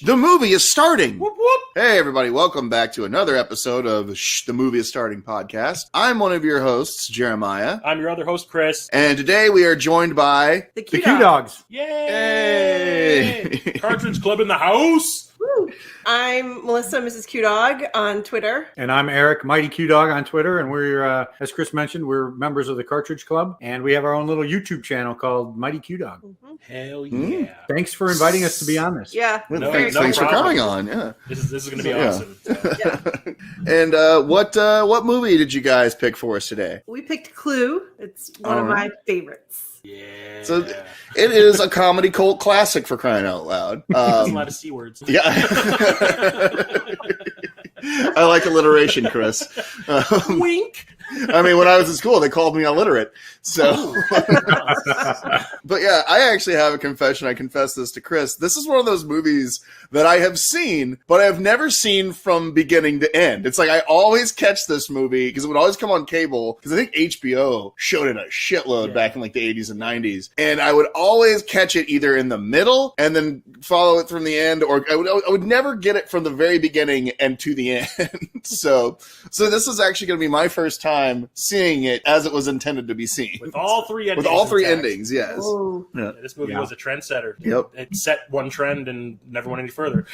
the movie is starting. Whoop, whoop. Hey, everybody. Welcome back to another episode of the movie is starting podcast. I'm one of your hosts, Jeremiah. I'm your other host, Chris. And today we are joined by the QDawgs. Yay! Cartridge Club in the house. Woo. I'm Melissa, Mrs. QDawg on Twitter. And I'm Eric, Mighty QDawg on Twitter. And we're, as Chris mentioned, we're members of the Cartridge Club. And we have our own little YouTube channel called Mighty QDawg. Mm-hmm. Hell yeah. Thanks for inviting us to be on this. Yeah. Well, thanks for coming on. Yeah. This is going to be awesome. Yeah. And what movie did you guys pick for us today? We picked Clue. It's one of my favorites. Yeah. So it is a comedy cult classic, for crying out loud. There's a lot of C words. Yeah. I like alliteration, Chris. Wink. I mean, when I was in school, they called me illiterate. So, but yeah, I actually have a confession. I confess this to Chris. This is one of those movies that I have seen, but I've never seen from beginning to end. It's like I always catch this movie because it would always come on cable because I think HBO showed it a shitload back in like the 80s and 90s. And I would always catch it either in the middle and then follow it from the end, or I would never get it from the very beginning and to the end. So this is actually going to be my first time seeing it as it was intended to be seen. With all three endings. With all three endings, yes. Yeah, this movie was a trendsetter. Yep. It set one trend and never went any further.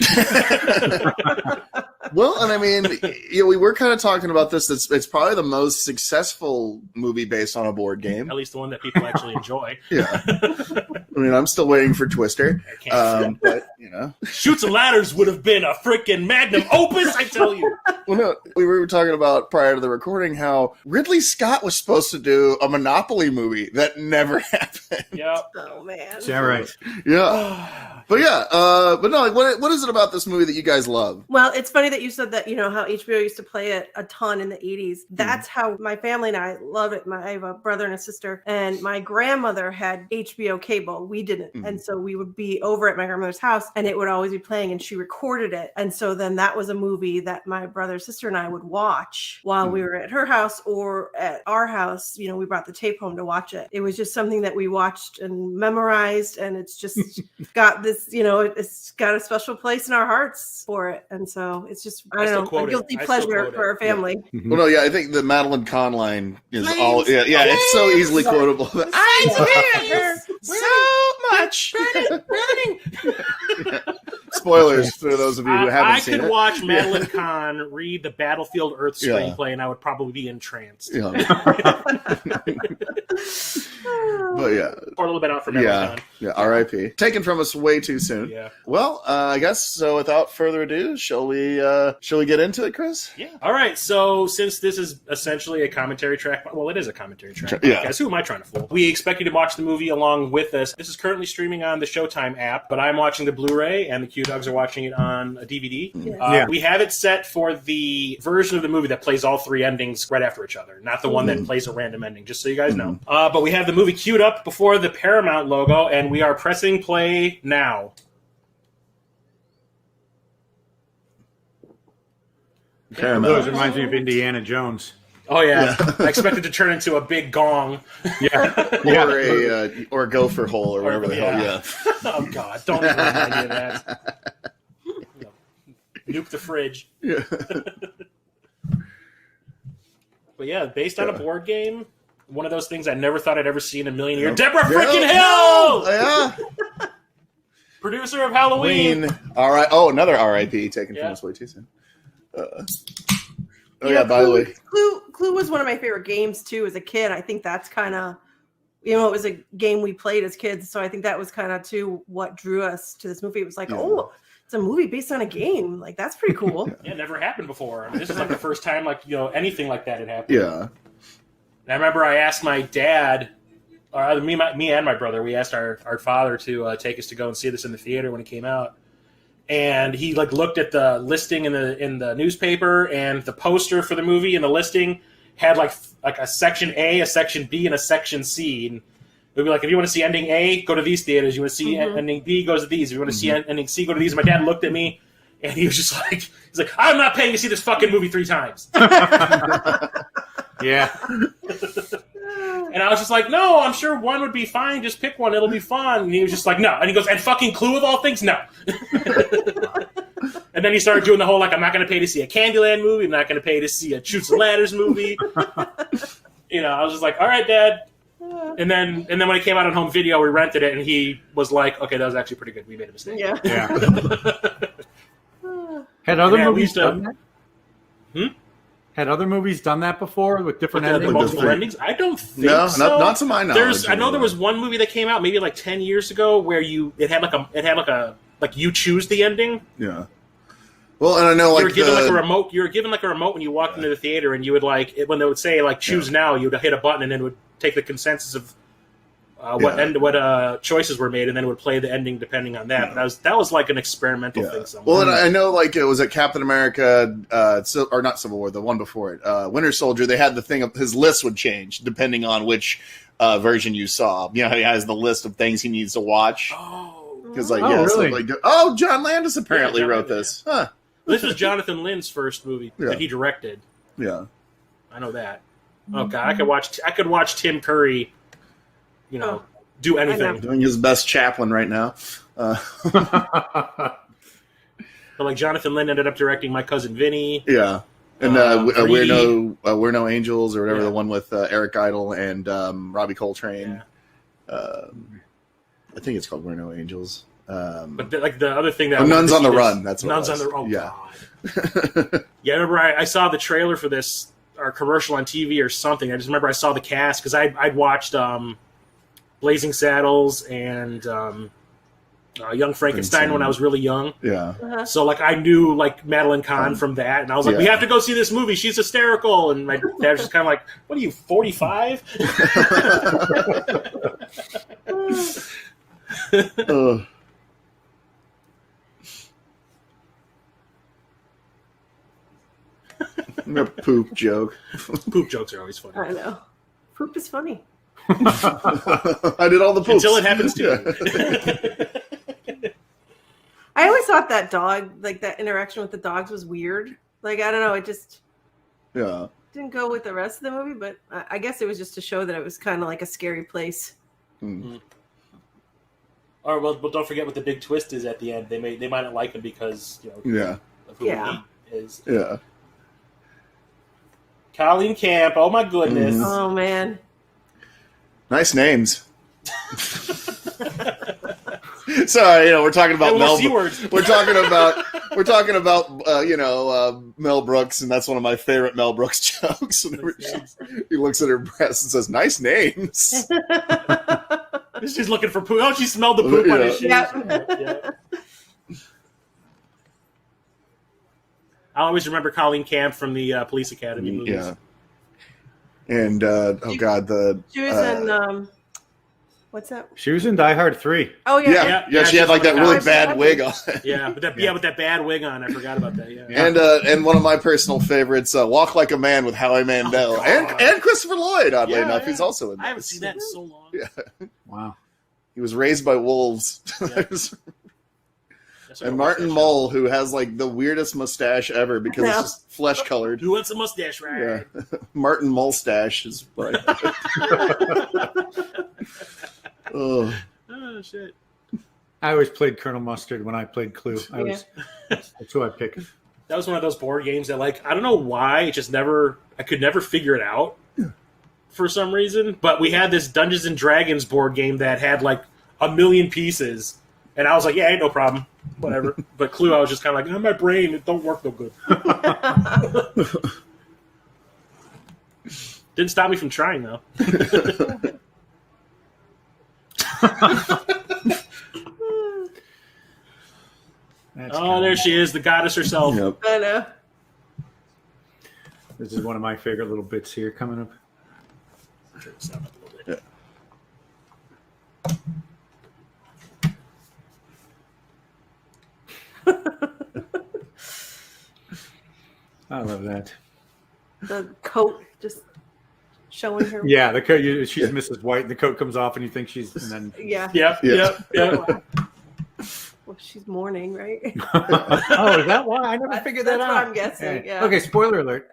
Well, and I mean, we were kind of talking about this. It's probably the most successful movie based on a board game. At least the one that people actually enjoy. Yeah. I mean, I'm still waiting for Twister. But, Chutes and Ladders would have been a freaking magnum opus, I tell you. Well, no, we were talking about prior to the recording how Ridley Scott was supposed to do a Monopoly movie that never happened. Yep. Oh, man. Is that right? Yeah. But no, like, what is it about this movie that you guys love? Well, it's funny that you said that, how HBO used to play it a ton in the 80s. That's how my family and I love it. I have a brother and a sister, and my grandmother had HBO cable. We didn't. And so we would be over at my grandmother's house, and it would always be playing, and she recorded it. And so then that was a movie that my brother, sister, and I would watch while we were at her house or at our house. We brought the tape home to watch it. It was just something that we watched and memorized, and it's just got this, it's got a special place in our hearts for it. And so it's just, I don't know, a guilty pleasure for our family. Yeah. Well, no, yeah, I think the Madeline Kahn line is it's so easily quotable. I hear so much. Burning. Spoilers for those of you who haven't seen it. I could watch Madeline Kahn read the Battlefield Earth screenplay, and I would probably be entranced. Yeah. But yeah. Pour a little bit out for Madeline Kahn. Yeah, R.I.P. Taken from us way too soon. Yeah. Well, I guess so. Without further ado, shall we get into it, Chris? Yeah. All right. So since this is essentially a commentary track, well, it is a commentary track. Yeah. Podcast. Who am I trying to fool? We expect you to watch the movie along with us. This is currently streaming on the Showtime app, but I'm watching the BluRay, and the QDawgs are watching it on a DVD. Yeah. We have it set for the version of the movie that plays all three endings right after each other, not the one that plays a random ending. Just so you guys know. But we have the movie queued up before the Paramount logo, and we are pressing play now. Paramount. Those reminds me of Indiana Jones. Oh yeah. I expected to turn into a big gong. Yeah. Or a gopher hole or whatever the hell. Yeah. Oh God! Don't even remind me of that. Nuke the fridge. Yeah. But yeah, based on a board game, one of those things I never thought I'd ever see in a million years. Deborah freaking Hill! Yeah. Producer of Halloween. All right. Oh, another R.I.P. taken from us way too soon. By the way, Clue was one of my favorite games too as a kid. I think that's kind of, it was a game we played as kids. So I think that was kind of too what drew us to this movie. It was like, oh, it's a movie based on a game. Like, that's pretty cool. Yeah, it never happened before. I mean, this is like the first time anything like that had happened. Yeah. And I remember I asked my dad, or either me and my brother, we asked our father to take us to go and see this in the theater when it came out. And he looked at the listing in the newspaper, and the poster for the movie and the listing had like a section A, a section B, and a section C. And it would be like, if you want to see ending A, go to these theaters. You want to see ending B, go to these. If you want to see ending C, go to these. And my dad looked at me, and he was just like, I'm not paying to see this fucking movie 3 times. Yeah. And I was just like, no, I'm sure one would be fine. Just pick one. It'll be fun. And he was just like, no. And he goes, and fucking Clue of all things? No. And then he started doing the whole, like, I'm not going to pay to see a Candyland movie. I'm not going to pay to see a Chutes and Ladders movie. I was just like, all right, Dad. And then when it came out on home video, we rented it, and he was like, okay, that was actually pretty good. We made a mistake. Yeah. Had other movies done that? Hmm? Had other movies done that before with different endings? Multiple endings? I don't think so. Not to my knowledge. I know there was one movie that came out maybe like 10 years ago where it had like you choose the ending. Yeah. Well, and I know like you were given like a remote. You were given like a remote when you walked into the theater, and you would when they would say like choose now, you would hit a button, and then it would take the consensus of what choices were made, and then it would play the ending depending on that. But that was like an experimental thing somewhere. Well, and I know like it was at Captain America, or not Civil War, the one before it, Winter Soldier. They had the thing of his list would change depending on which version you saw. He has the list of things he needs to watch. Oh, because really? John Landis apparently wrote this. Huh. This was Jonathan Lynn's first movie that he directed. Yeah, I know that. Oh god, I could watch Tim Curry, do anything. Doing his best Chaplin right now. But like Jonathan Lynn ended up directing My Cousin Vinny. Yeah, and We're No Angels or whatever, the one with Eric Idle and Robbie Coltrane. Yeah. I think it's called We're No Angels. But the other thing that Nuns on the Run. That's what Nuns on the Run. Oh god. Yeah, I remember I saw the trailer for this or commercial on TV or something. I just remember I saw the cast because I'd watched Blazing Saddles and Young Frankenstein when I was really young. Yeah. Uh-huh. So like I knew like Madeline Kahn from that, and I was like, we have to go see this movie. She's hysterical. And my dad was just kind of like, what are you, 45? A poop joke. Poop jokes are always funny. I know. Poop is funny. I did all the poops. Until it happens to you. I always thought that dog, like that interaction with the dogs was weird. Like, I don't know, it just didn't go with the rest of the movie, but I guess it was just to show that it was kind of like a scary place. Mm. Or well, don't forget what the big twist is at the end. They might not like him because of who he is. Yeah. Colleen Camp. Oh my goodness. Mm-hmm. Oh man. Nice names. Sorry, we're talking about Mel. We're talking about Mel Brooks, and that's one of my favorite Mel Brooks jokes. He looks at her breasts and says, "Nice names." She's looking for poop. Oh, she smelled the poop on his shoes. Yeah. I always remember Colleen Camp from the Police Academy movies. Yeah. And she was in what's that? She was in Die Hard 3. Oh yeah. Yeah. She had like that really bad wig on. Yeah, with that bad wig on. I forgot about that. Yeah. And one of my personal favorites, Walk Like a Man with Howie Mandel and Christopher Lloyd. Oddly enough, he's also in. I haven't seen that in so long. Yeah. Wow. He was raised by wolves. Yeah. And Martin Mull, who has like the weirdest mustache ever because it's just flesh colored. Who wants a mustache, right? Yeah. Martin Mullstache is right. Oh shit! I always played Colonel Mustard when I played Clue. That's who I picked. That was one of those board games that, like, I don't know why, I could never figure it out for some reason. But we had this Dungeons and Dragons board game that had like 1,000,000 pieces, and I was like, yeah, ain't no problem. Whatever. But Clue, I was just kind of like, my brain, it don't work no good. Didn't stop me from trying, though. There she is, the goddess herself. Yep. I know. This is one of my favorite little bits here coming up. Turn this down a little bit. I love that. The coat just showing her. Yeah, the coat. She's Mrs. White. And the coat comes off, and you think she's. And then. Yeah. Yep. Well, she's mourning, right? Oh, is that why? I never figured that out. That's what I'm guessing. Yeah. Okay. Spoiler alert.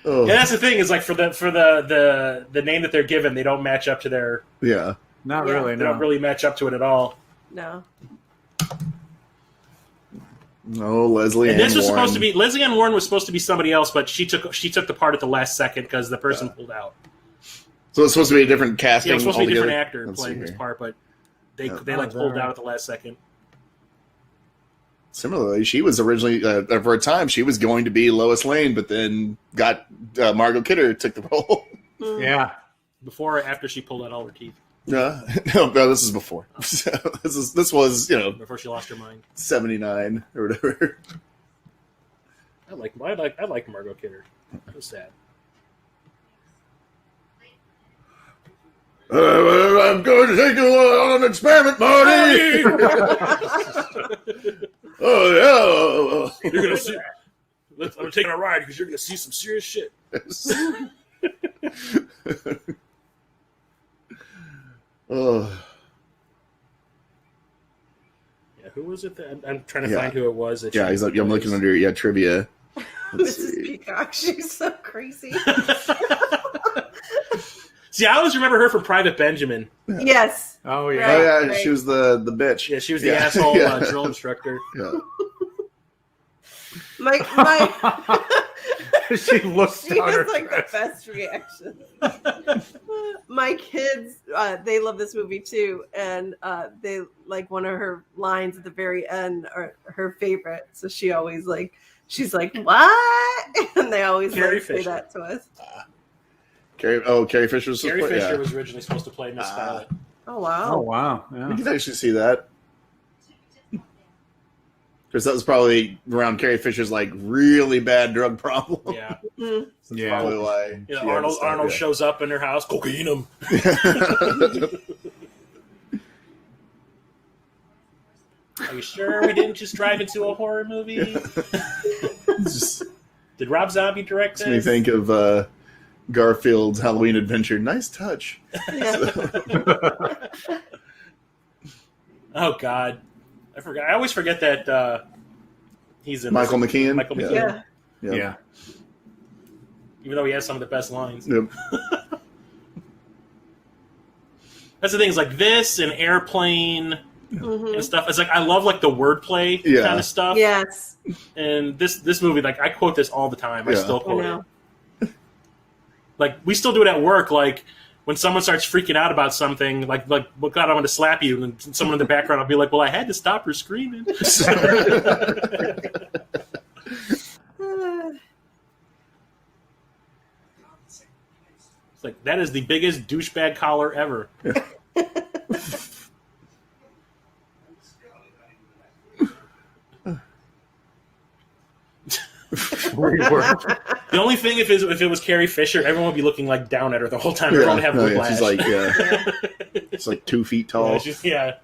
Oh. Oh. Yeah, that's the thing. Is like for the name that they're given, they don't match up to their. Yeah. Not Yeah. really. They No. don't really match up to it at all. No. Oh, Lesley Ann And this was Warren. supposed to be Lesley Ann Warren was supposed to be somebody else, but she took the part at the last second because the person pulled out. So it's supposed to be a different casting. Yeah, it was supposed to be a different altogether? actor Let's playing see this here. part, but they Oh, like is that pulled right? out at the last second. Similarly, she was originally for a time she was going to be Lois Lane, but then got Margot Kidder took the role. Yeah. Before or after she pulled out all her teeth, No, this is before. So this was before she lost her mind. 79 or whatever. I like Margot Kidder. It was sad. I'm going to take you on an experiment, Marty. Oh yeah. You're gonna see. I'm taking a ride because you're gonna see some serious shit. Oh. Yeah, who was it? I'm trying to Yeah. find who it was. That Yeah, she I'm looking plays. under trivia. Let's Mrs. see. Peacock, she's so crazy. See, I always remember her from Private Benjamin. Yes. Oh Oh yeah. Right. yeah, she was the bitch. Yeah, she was the Yeah. asshole Yeah. drill instructor. Yeah. My She looked she down her has like the dress. best reaction. My kids, they love this movie too, and they like one of her lines at the very end are her favorite. So she's like, "What?" And they always Carrie say Fisher. that to us. Carrie Fisher was Carrie supposed- Fisher yeah. was originally supposed to play Miss Scarlet. Oh Oh wow! wow. You Yeah. can actually see that. Because that was probably around Carrie Fisher's like really bad drug problem. Yeah, Mm. Yeah. Probably why. you know, she had to Arnold stop, Arnold yeah. shows up in her house, cocaine him. Are you sure we didn't just drive into a horror movie? Just Did Rob Zombie direct makes me this? think of Garfield's Halloween Adventure. Nice touch. Yeah. Oh God, I forgot. I always forget that he's in Michael this. McKean. Michael McKean. Yeah. Yep. Yeah. Even though he has some of the best lines. Yep. That's the thing. Is like this and Airplane Mhm. and stuff. It's like I love like the wordplay Yeah. kind of stuff. Yes. And this movie, like I quote this all the time. I Yeah. still I quote know. it. Like we still do it at work. Like when someone starts freaking out about something, like well, God, I'm going to slap you, and someone in the background will be like, "Well, I had to stop her screaming." It's like that is the biggest douchebag collar ever. We were. The only thing if it was Carrie Fisher, everyone would be looking like down at her the whole time. Everyone would have No, whiplash. she's like it's like 2 feet tall. Yeah,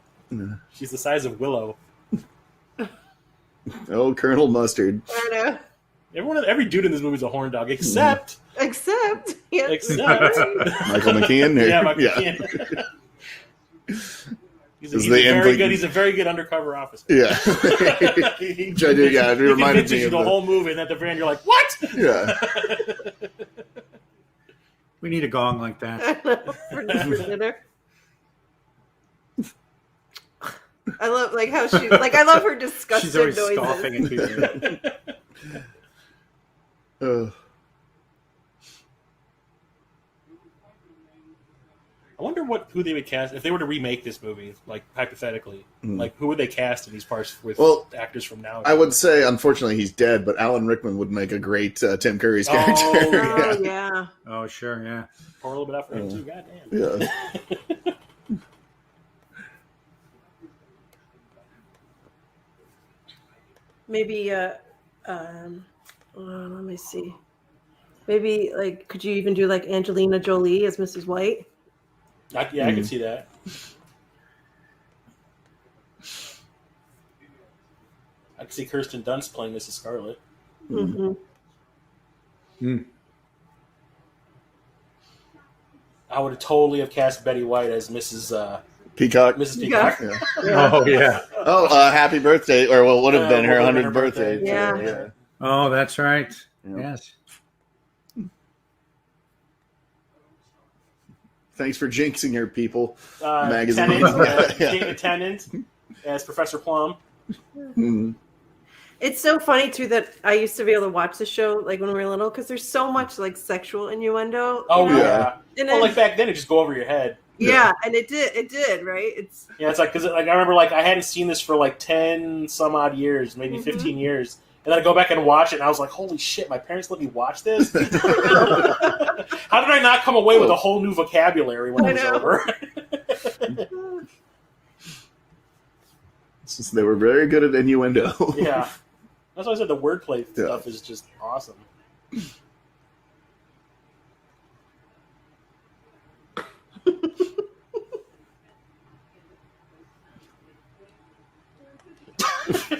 she's the size of Willow. Oh, Colonel Mustard. I know. Every dude in this movie is a horn dog, except Except. Yeah. Except- Michael McKean. yeah, Michael McKean. He's Is a the very impli- good. He's a very good undercover officer. Yeah. He Which I do, yeah, it he reminded convinces me you of the the- whole movie, and at the very end, you're like, "What?" Yeah. We need a gong like that. I know, for dinner. I love like how she like I love her disgusted She's always noises. scoffing at people. I wonder who they would cast if they were to remake this movie, like hypothetically. Like who would they cast in these parts with Well, actors from now? I would say, unfortunately, he's dead, but Alan Rickman would make a great Tim Curry's character. Oh yeah. Oh sure, yeah. pour a little bit out for him too. Goddamn. Yeah. Maybe let me see. Maybe like could you even do like Angelina Jolie as Mrs. White? I can see that. I can see Kirsten Dunst playing Mrs. Scarlet. Mm-hmm. I would totally have cast Betty White as Mrs. Peacock. Mrs. Peacock. Yeah. Oh yeah. Oh, happy birthday, or what would have been her what would've been 100th her birthday. birthday. Yeah. Oh, that's right. Yeah. Yes. Thanks for jinxing her, people. Magazine. Tennant as Professor Plum. Mm. It's so funny too that I used to be able to watch the show like when we were little because there's so much like sexual innuendo. Oh you know? yeah. And Well, then, like back then, it just go over your head. yeah, and it did, right? It's It's like because like I remember like I hadn't seen this for like 10 some odd years, maybe 15 years, and then I go back and watch it, and I was like, "Holy shit! My parents let me watch this." How did I not come away with a whole new vocabulary when it was over? Since they were very good at innuendo. Yeah, that's why I said the wordplay stuff is just awesome.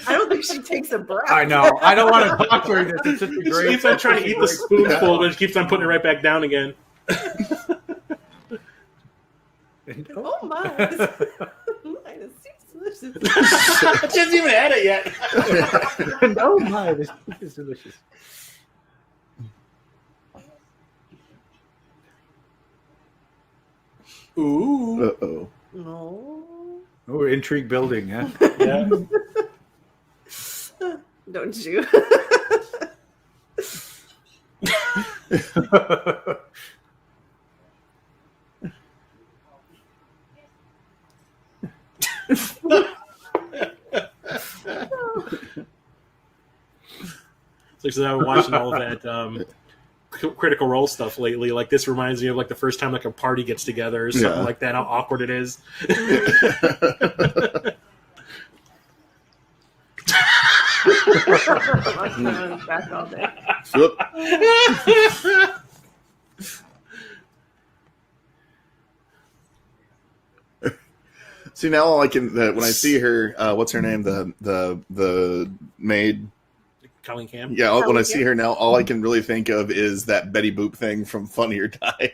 I don't think she takes a breath. I know. I don't want to talk to her. It's such a She great. keeps on trying to eat the spoonful, but she keeps on putting it right back down again. Oh my! This seems delicious. She hasn't even had it yet. Oh my, this is delicious. Ooh. Uh-oh. No. Oh, intrigue building, huh? Yeah. Don't you? So I've been watching all of that Critical Role stuff lately. Like this reminds me of like the first time like a party gets together or something like that. How awkward it is. Back all day. See, now all I can when I see her, what's her name? The maid. Colleen Cam. Yeah, when I see her now, all I can really think of is that Betty Boop thing from Funny or Die.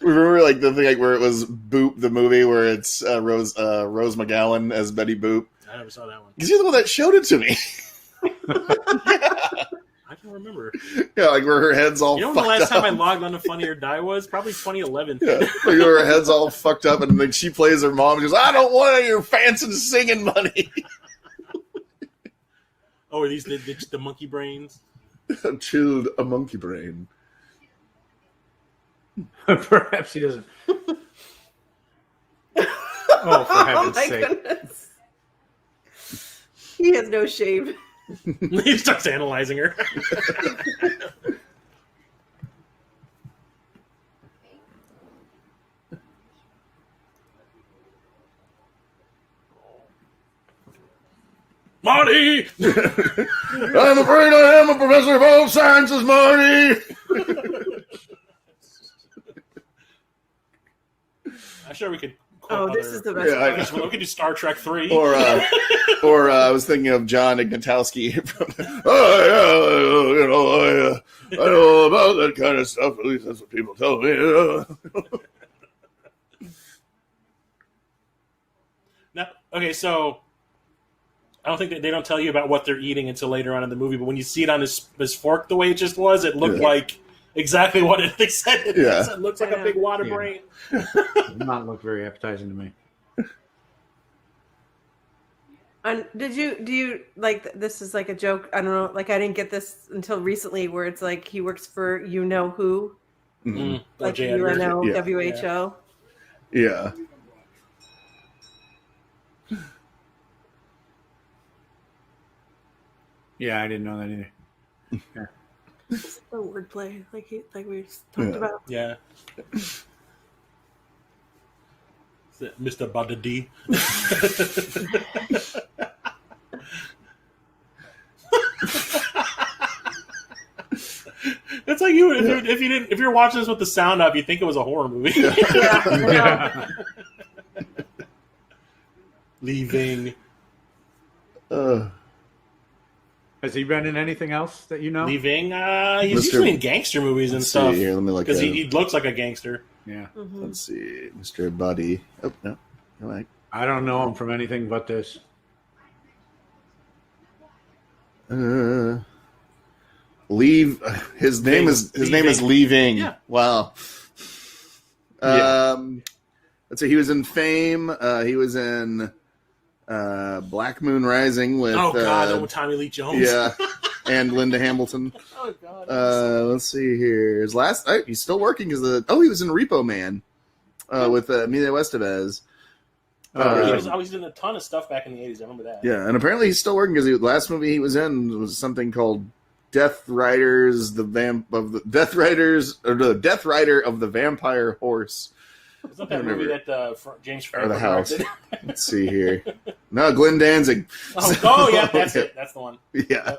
Remember, like the thing like, where it was Boop, the movie where it's Rose McGowan as Betty Boop. I never saw that one. Because you're the one that showed it to me. I don't remember. Yeah, like where her head's all. You know fucked when the last up. time I logged on to Funny or Die was? Probably 2011. Yeah, like where her head's all fucked up, and like she plays her mom. And she goes, "I don't want your fancy singing money." Oh, are these the monkey brains? Chilled a monkey brain. Perhaps he doesn't. Oh, for heaven's my sake. goodness. He has no shave. He starts analyzing her. Marty! I'm afraid I am a professor of all sciences, Marty! I'm sure we could. Oh, this is the best. Yeah, we could do Star Trek 3. Or I was thinking of John Ignatowski from. I know all about that kind of stuff. At least that's what people tell me. Now, okay, so I don't think that they don't tell you about what they're eating until later on in the movie. But when you see it on his fork, the way it just was, it looked like exactly what they said. It is. It looks like a big water brain. Does not look very appetizing to me. And do you like this is like a joke? I don't know. Like I didn't get this until recently, where it's like he works for you know who, like UNO, WHO. Yeah. Yeah, I didn't know that either. Yeah. It's the wordplay, like we just talked about. Yeah. Mr. Badadi. It's like you if you're watching this with the sound up, you think it was a horror movie. Yeah. Leaving. Has he been in anything else that you know? Leaving. He's usually in gangster movies and stuff. Here, let me look because at he looks like a gangster. Yeah. Mm-hmm. Let's see, Mr. Buddy. Oh no, all right. I don't know him from anything but this. Leave. His name is Leaving. Yeah. Wow. Let's see. He was in Fame. He was in Black Moon Rising with with Tommy Lee Jones. Yeah, and Linda Hamilton. Oh God. Let's see here. His last. He's still working as he was in Repo Man with Emilio Estevez. He was in a ton of stuff back in the 80s. I remember that. Yeah, and apparently he's still working because the last movie he was in was something called Death Riders, the Death Rider of the Vampire Horse. Is that movie that James Franco or the house? directed? Let's see here. No, Glenn Danzig. Yeah, that's it. That's the one. Yeah.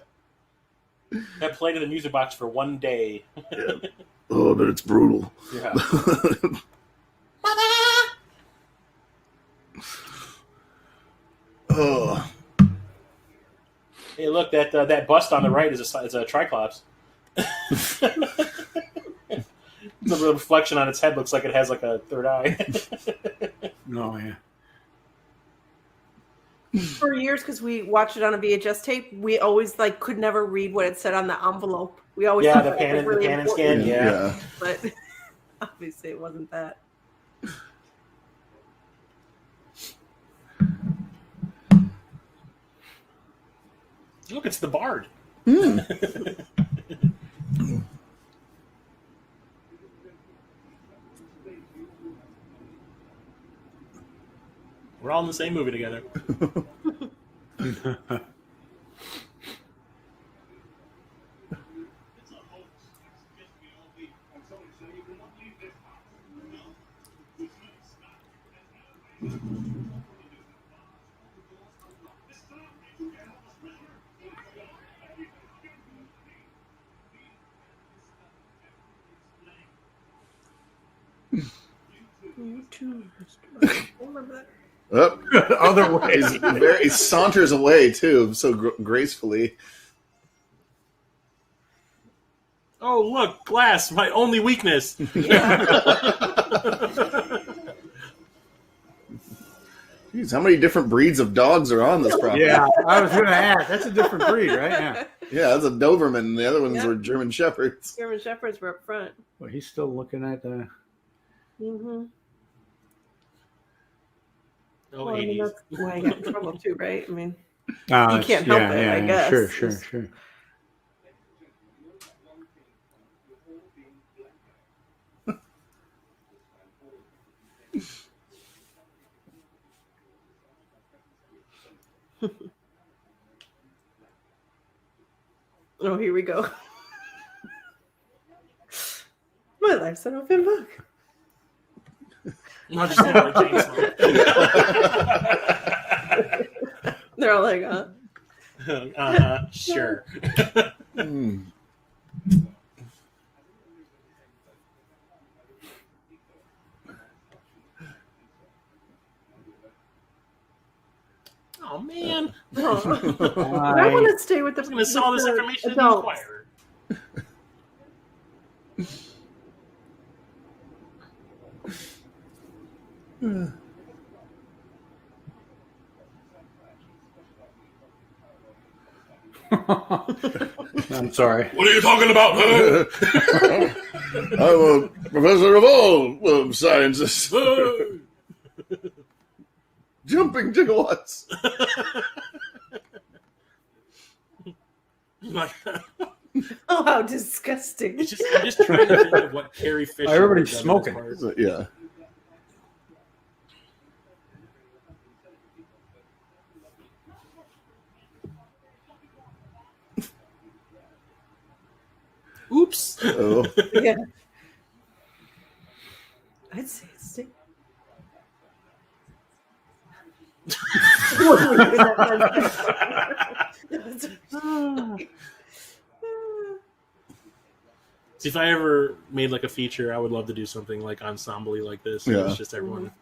That played in the music box for one day. Yeah. Oh, but it's brutal. Yeah. Oh. Hey, look, that bust on the right is a Triclops. The reflection on its head looks like it has like a third eye. No, yeah. For years, because we watched it on a VHS tape, we always could never read what it said on the envelope. We always the thought that pan was really and important. scan. Yeah. But obviously, it wasn't that. Look, it's the Bard. We're all in the same movie together. Other ways, he saunters away too, so gracefully. Oh, look, glass, my only weakness. Jeez, how many different breeds of dogs are on this property? Yeah, I was going to ask. That's a different breed, right? Yeah, that's a Doberman. The other ones were German Shepherds. German Shepherds were up front. Well, he's still looking at the... Mm-hmm. Oh, Well, 80s. that's why I got in trouble too, right? I mean, You can't help it, I guess. Sure. Oh, here we go. My life's an open book. Not just like James Bond. They're all like, Sure. Oh man! I want to stay with the. I was going to sell all this information to the adults. Inquirer. I'm sorry. What are you talking about? I'm a professor of all sciences. Jumping gigawatts. Oh, how disgusting! I'm just trying to think of what Carrie Fisher. Everybody's did smoking. in this part. Yeah. Oops. Oh. Yeah, I'd say it's stick. See, if I ever made like a feature, I would love to do something like ensemble like this. Yeah. It's just everyone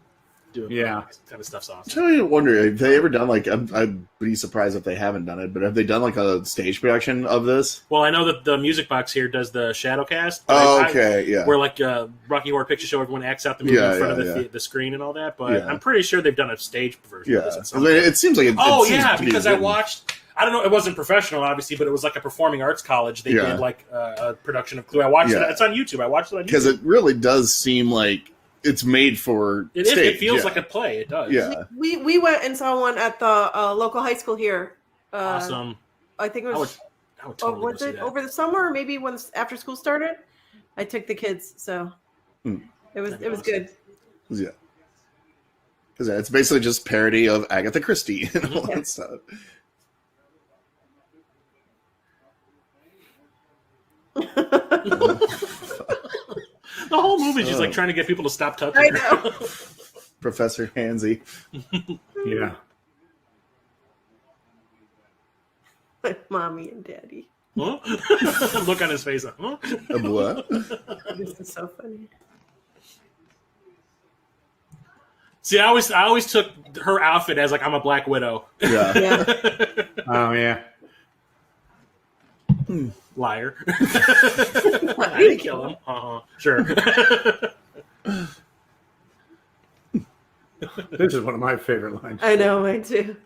doing Yeah. kind of stuff's awesome. So I wonder, have they ever done I'd be surprised if they haven't done it, but have they done like a stage production of this? Well, I know that the music box here does the Shadowcast. Oh, okay, yeah. Where like Rocky Horror Picture Show, everyone acts out the movie in front of the screen and all that. But I'm pretty sure they've done a stage version of this. Yeah. At some I mean, it seems like it. Oh, it seems yeah, to be because I written. watched... I don't know, it wasn't professional, obviously, but it was like a performing arts college. They did like a production of Clue. I watched it. It's on YouTube. I watched it on YouTube. Because it really does seem like it's made for It is. stage. It feels like a play. It does. Yeah. We went and saw one at the local high school here. Awesome. I think it was. I would totally was go see it that. over the summer or maybe when after school started? I took the kids, so it was awesome. good. Yeah. Because it's basically just parody of Agatha Christie and all that stuff. The whole movie's just like trying to get people to stop touching I her. know. Professor Hansy. Yeah. Mommy and Daddy. Huh? Look on his face. Huh? What? This is so funny. See, I always took her outfit as like I'm a Black Widow. Yeah. Yeah. Oh yeah. Liar. I didn't kill him. Sure. This is one of my favorite lines. I know, mine too.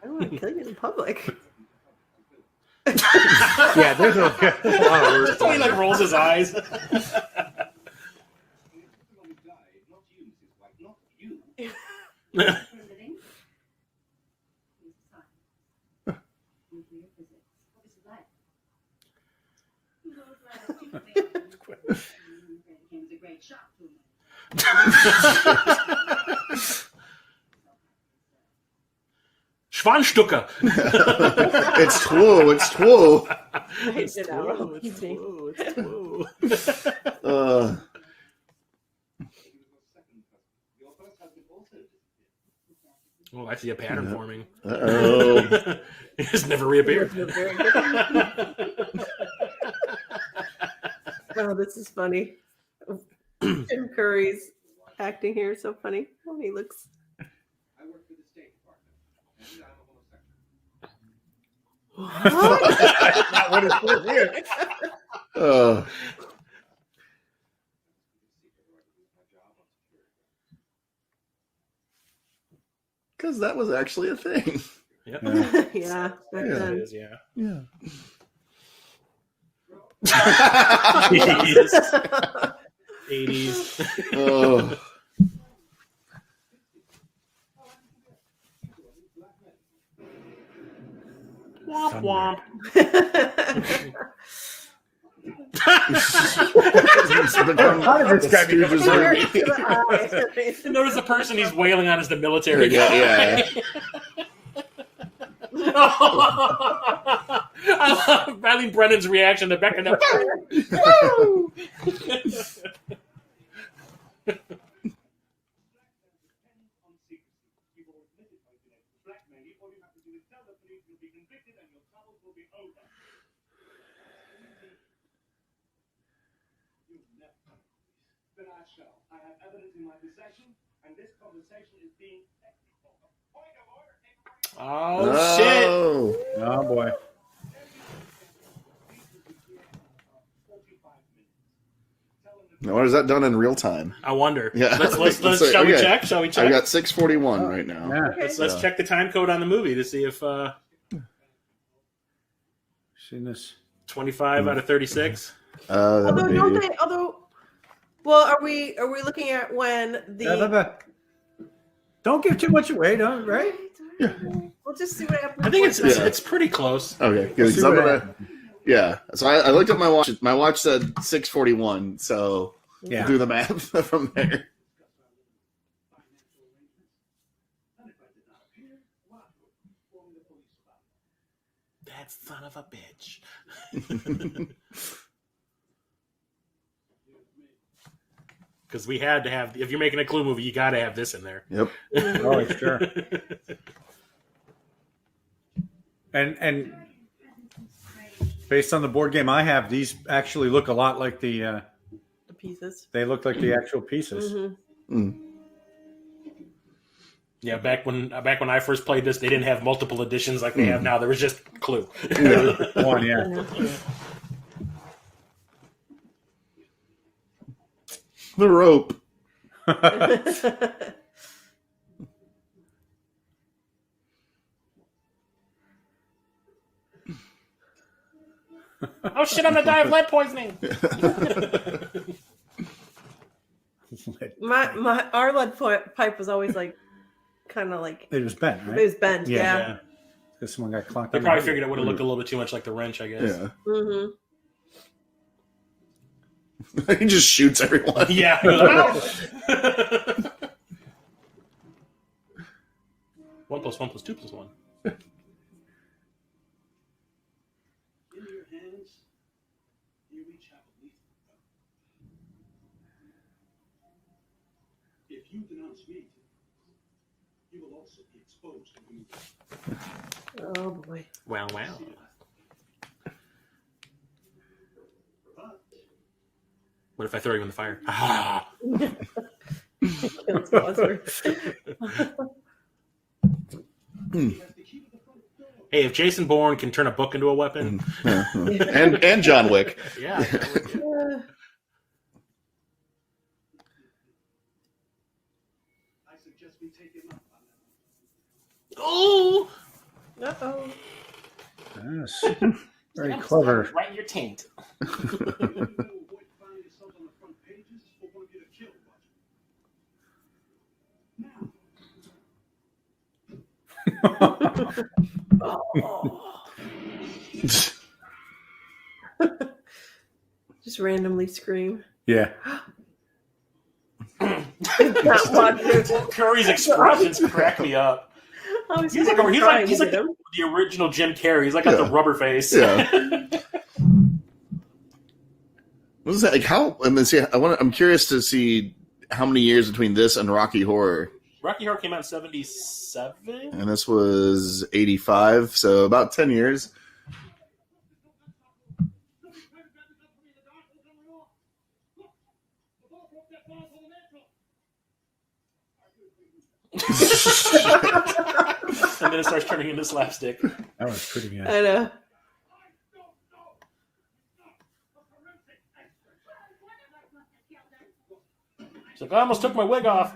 I don't want to kill you in public. Yeah, there's a lot of words. He like rolls his eyes. Schwanstücke. It's true. It's true. I did that. It's Oh, I see a pattern forming. Uh-oh. It has never reappeared. Oh, this is funny. Tim Curry's acting here is so funny. Oh, he looks. Not what it's for here. Because that was actually a thing. Yep. Yeah. It is, yeah. Yeah. 80s. Oh. Womp womp. How did this guy become Notice the person he's wailing on is the military guy. Yeah. I love Eileen Brennan's reaction to Beck and the I have evidence in my possession, and this conversation is being. Oh, shit. Oh boy. Now, what is that done in real time? I wonder. Yeah. Let's So, shall we okay. check? Shall we check? I got 641 right now. Yeah. Let's check the time code on the movie to see if Seen this. 25 out of 36. That would Although, be- don't they? Well, are we looking at when the? Don't give too much away, don't right? We'll just see what happens. I think Yeah. it's pretty close. Okay. Let's see what Yeah. So I looked at my watch. My watch said 641. So Yeah. do the math from there. That son of a bitch. Because we had to have, if you're making a Clue movie, you got to have this in there. Yep. Oh, sure. And based on the board game I have, these actually look a lot like the pieces. they look like the actual pieces. Mm-hmm. Mm. Yeah, back when I first played this, they didn't have multiple editions like they have now. There was just Clue. One, yeah. The rope. Oh shit! I'm gonna die of lead poisoning. Our lead pipe was always like kind of like It was bent, right? it was bent. Yeah. Because someone got clocked. They probably figured it would have looked a little bit too much like the wrench, I guess. Yeah. Mm-hmm. He just shoots everyone. Yeah. 1 + 1 + 2 + 1. In your hands, you each have a lethal weapon. If you denounce me, you will also be exposed to me. Oh boy. Wow. But What if I throw you in the fire? Ah. Kills buzzwords. you have to keep the front door. Hey, if Jason Bourne can turn a book into a weapon, and John Wick. yeah. that would be- I suggest we take him up on that. Oh, Uh-oh. Yes. Very clever. Right in your taint. You avoid finding yourself on the front pages or one of you to kill, Roger. Oh. Just randomly scream. Yeah. Not watching. Curry's expressions crack me up. I was He's like trying to the get him. original Jim Carrey. He's like got the Yeah. rubber face. Yeah. What is that like? How? I mean, see, I'm curious to see how many years between this and Rocky Horror, Rocky Horror came out in 77. and this was 85, so about 10 years. And then it starts turning into slapstick. That was pretty good. I know. He's like, I almost took my wig off.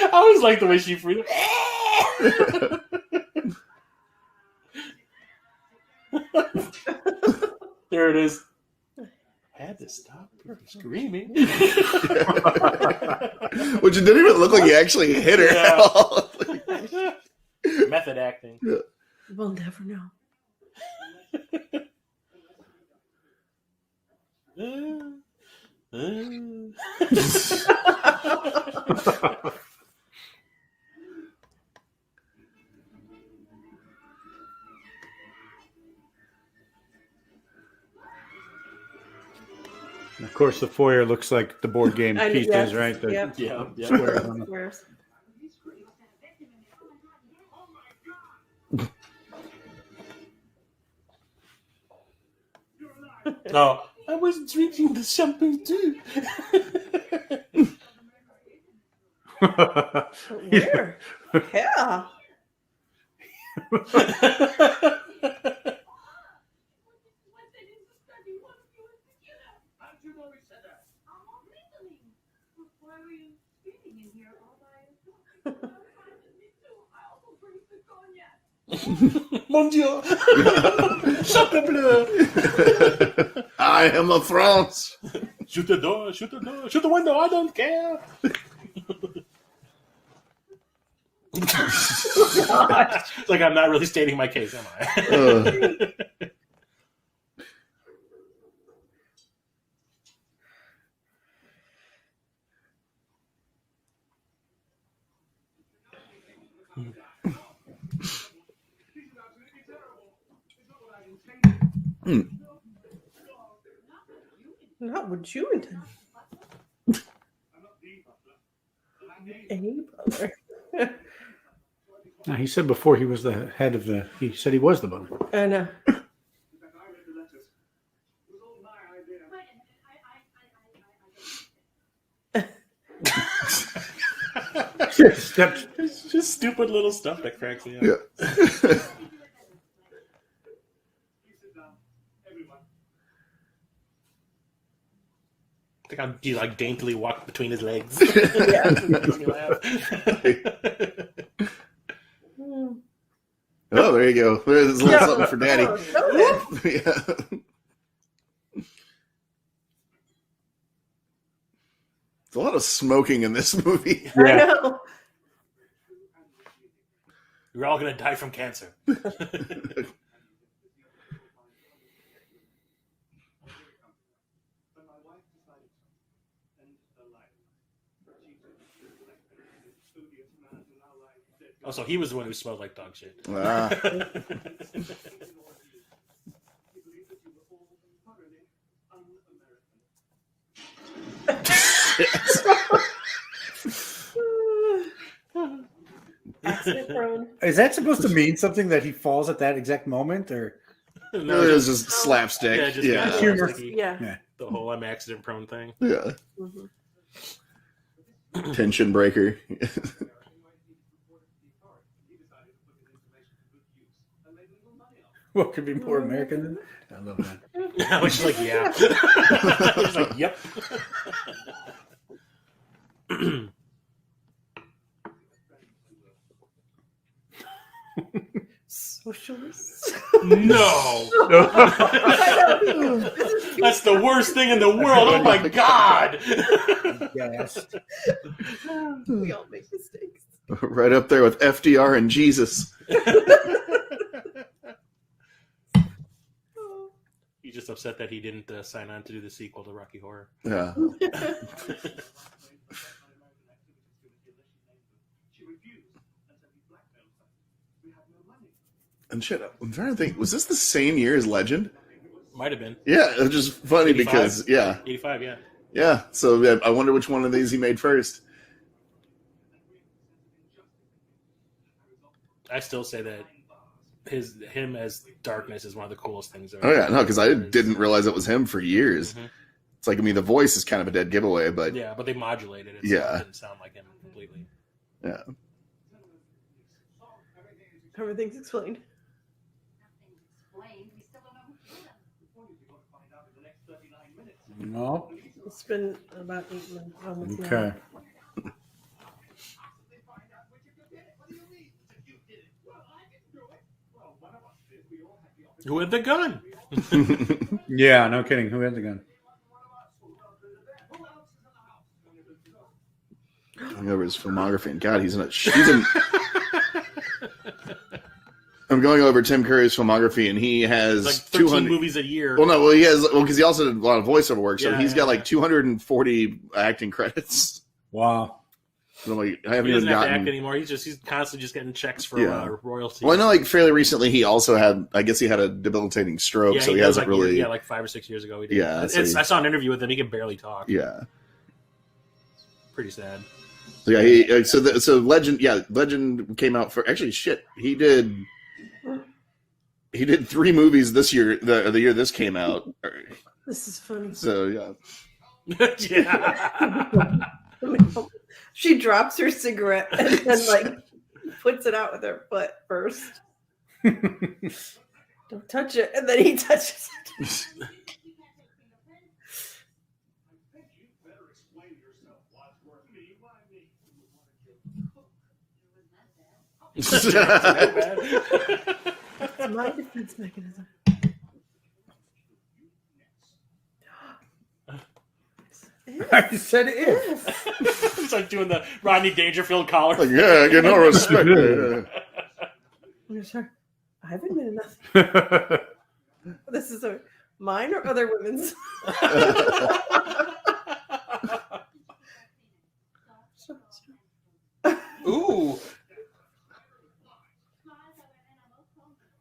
I always like the way she freezes. There it is. Had to stop her screaming. Which it didn't even look like he actually hit her at Yeah. all. Method acting. We'll never know. Of course, the foyer looks like the board game I know, pieces, yes, right? The yep. Yeah. squares on the- Squares. No, I was drinking the champagne too. Where? Yeah. Mon Dieu! Chapeau bleu! I am a France. Shoot the door, shoot the door, shoot the window, I don't care! It's like I'm not really stating my case, am I? Not what you intend. Any brother. Now, he said before he was the head of the. He said he was the butler. I know. Stepped. It's just stupid little stuff that cracks me up. Yeah. Like how he like daintily walked between his legs. Yeah. Makes me laugh. Oh, there you go. There's a little Yeah. something for Daddy. Oh, so good. Yeah. There's a lot of smoking in this movie. I know. We're all gonna die from cancer. Oh, so he was the one who smelled like dog shit. Ah. Accident prone. Is that supposed to mean something that he falls at that exact moment, or? No, It was just slapstick. yeah, just Yeah. Humor. like Yeah. Yeah. the whole I'm accident prone thing. Yeah. Mhm. Tension breaker. What could be more American than that? I love that. I was just like, yeah. He's like, yep. Socialists. No. That's the worst thing in the world. Oh my god. Yes. We all make mistakes. Right up there with FDR and Jesus. He's just upset that he didn't sign on to do the sequel to Rocky Horror. Yeah. And shit, I'm trying to think, was this the same year as Legend? Might have been. Yeah, it's just funny 85? because, yeah. 85, yeah. Yeah, so yeah, I wonder which one of these he made first. I still say that him as Darkness is one of the coolest things. Oh, yeah, no, because I didn't realize it was him for years. Mhm. It's like, I mean, the voice is kind of a dead giveaway, but Yeah, but they modulated it. So Yeah. It didn't sound like him completely. yeah. Everything's explained. No. It's been about 8 months. Almost now. Okay. Who had the gun? Yeah, no kidding. Who had the gun? Going over his filmography, and God, he's in. I'm going over Tim Curry's filmography, and he has Like 13 200 movies a year. Well, no, well, he has because he also did a lot of voiceover work, so Yeah, he's yeah, got like yeah. 240 acting credits. Wow. So I'm like, I haven't He even doesn't have to act gotten. anymore. He's constantly just getting checks for Yeah. royalty. Well, I know, like fairly recently, he also had. I guess he had a debilitating stroke, so he does, hasn't like, really. Yeah, like 5 or 6 years ago. He did. Yeah, so he- I saw an interview with him. He can barely talk. Yeah. Pretty sad. So yeah, so Legend. Yeah, Legend came out for actually shit. He did 3 movies this year. The year this came out. This is funny. So yeah. Yeah. She drops her cigarette and then like puts it out with her foot first. Don't touch it, and then he touches it. That's my defense mechanism. I said if. It's like doing the Rodney Dangerfield collar. Like, yeah, I get no respect. Yeah. I'm sorry. I haven't admitted nothing. This is mine or other women's. Ooh.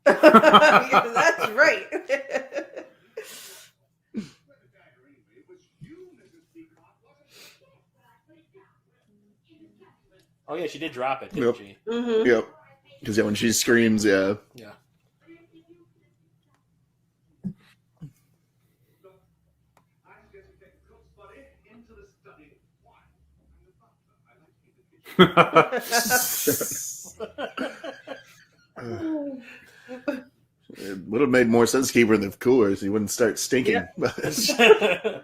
That's right. Oh yeah, she did drop it, didn't Yep. she? Mm-hmm. Yep. Because when she screams, yeah. Yeah. It would have made more sense to keep her in the cooler so he wouldn't start stinking. Yeah.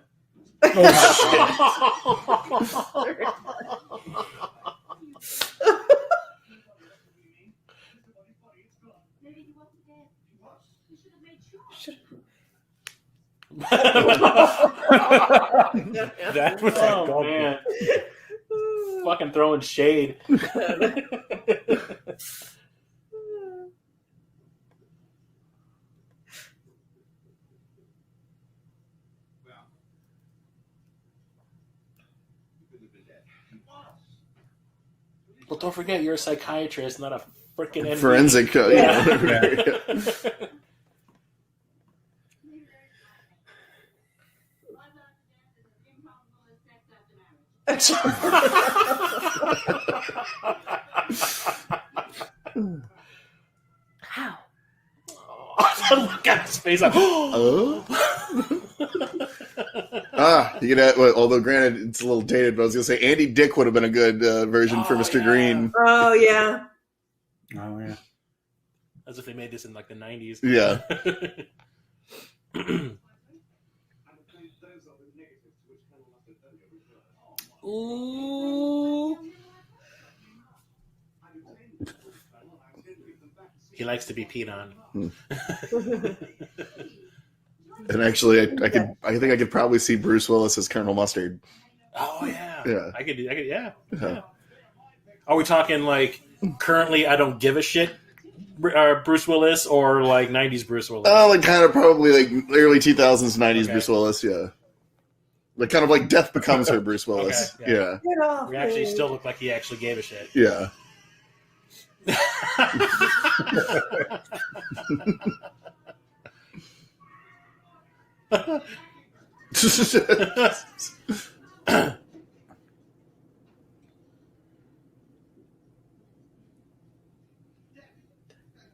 That was oh man, fucking throwing shade. Well, don't forget, you're a psychiatrist, not a freaking MD. Forensic. How? Look at his face. Like, Oh. You know, although granted it's a little dated, but I was gonna say Andy Dick would have been a good version for Mr. yeah. Green. Oh yeah. Oh yeah. as if they made this in like the 90s. Yeah. Ooh. He likes to be peed on. And actually, I think I could probably see Bruce Willis as Colonel Mustard. Oh yeah, Yeah. I could, yeah. Are we talking like currently? I don't give a shit, Bruce Willis, or like '90s Bruce Willis? Oh, like kind of probably like early 2000s, 90s Okay. Bruce Willis. Yeah. Like kind of like Death Becomes Her Bruce Willis. Okay, yeah. Get off We actually me. still look like he actually gave a shit. Yeah.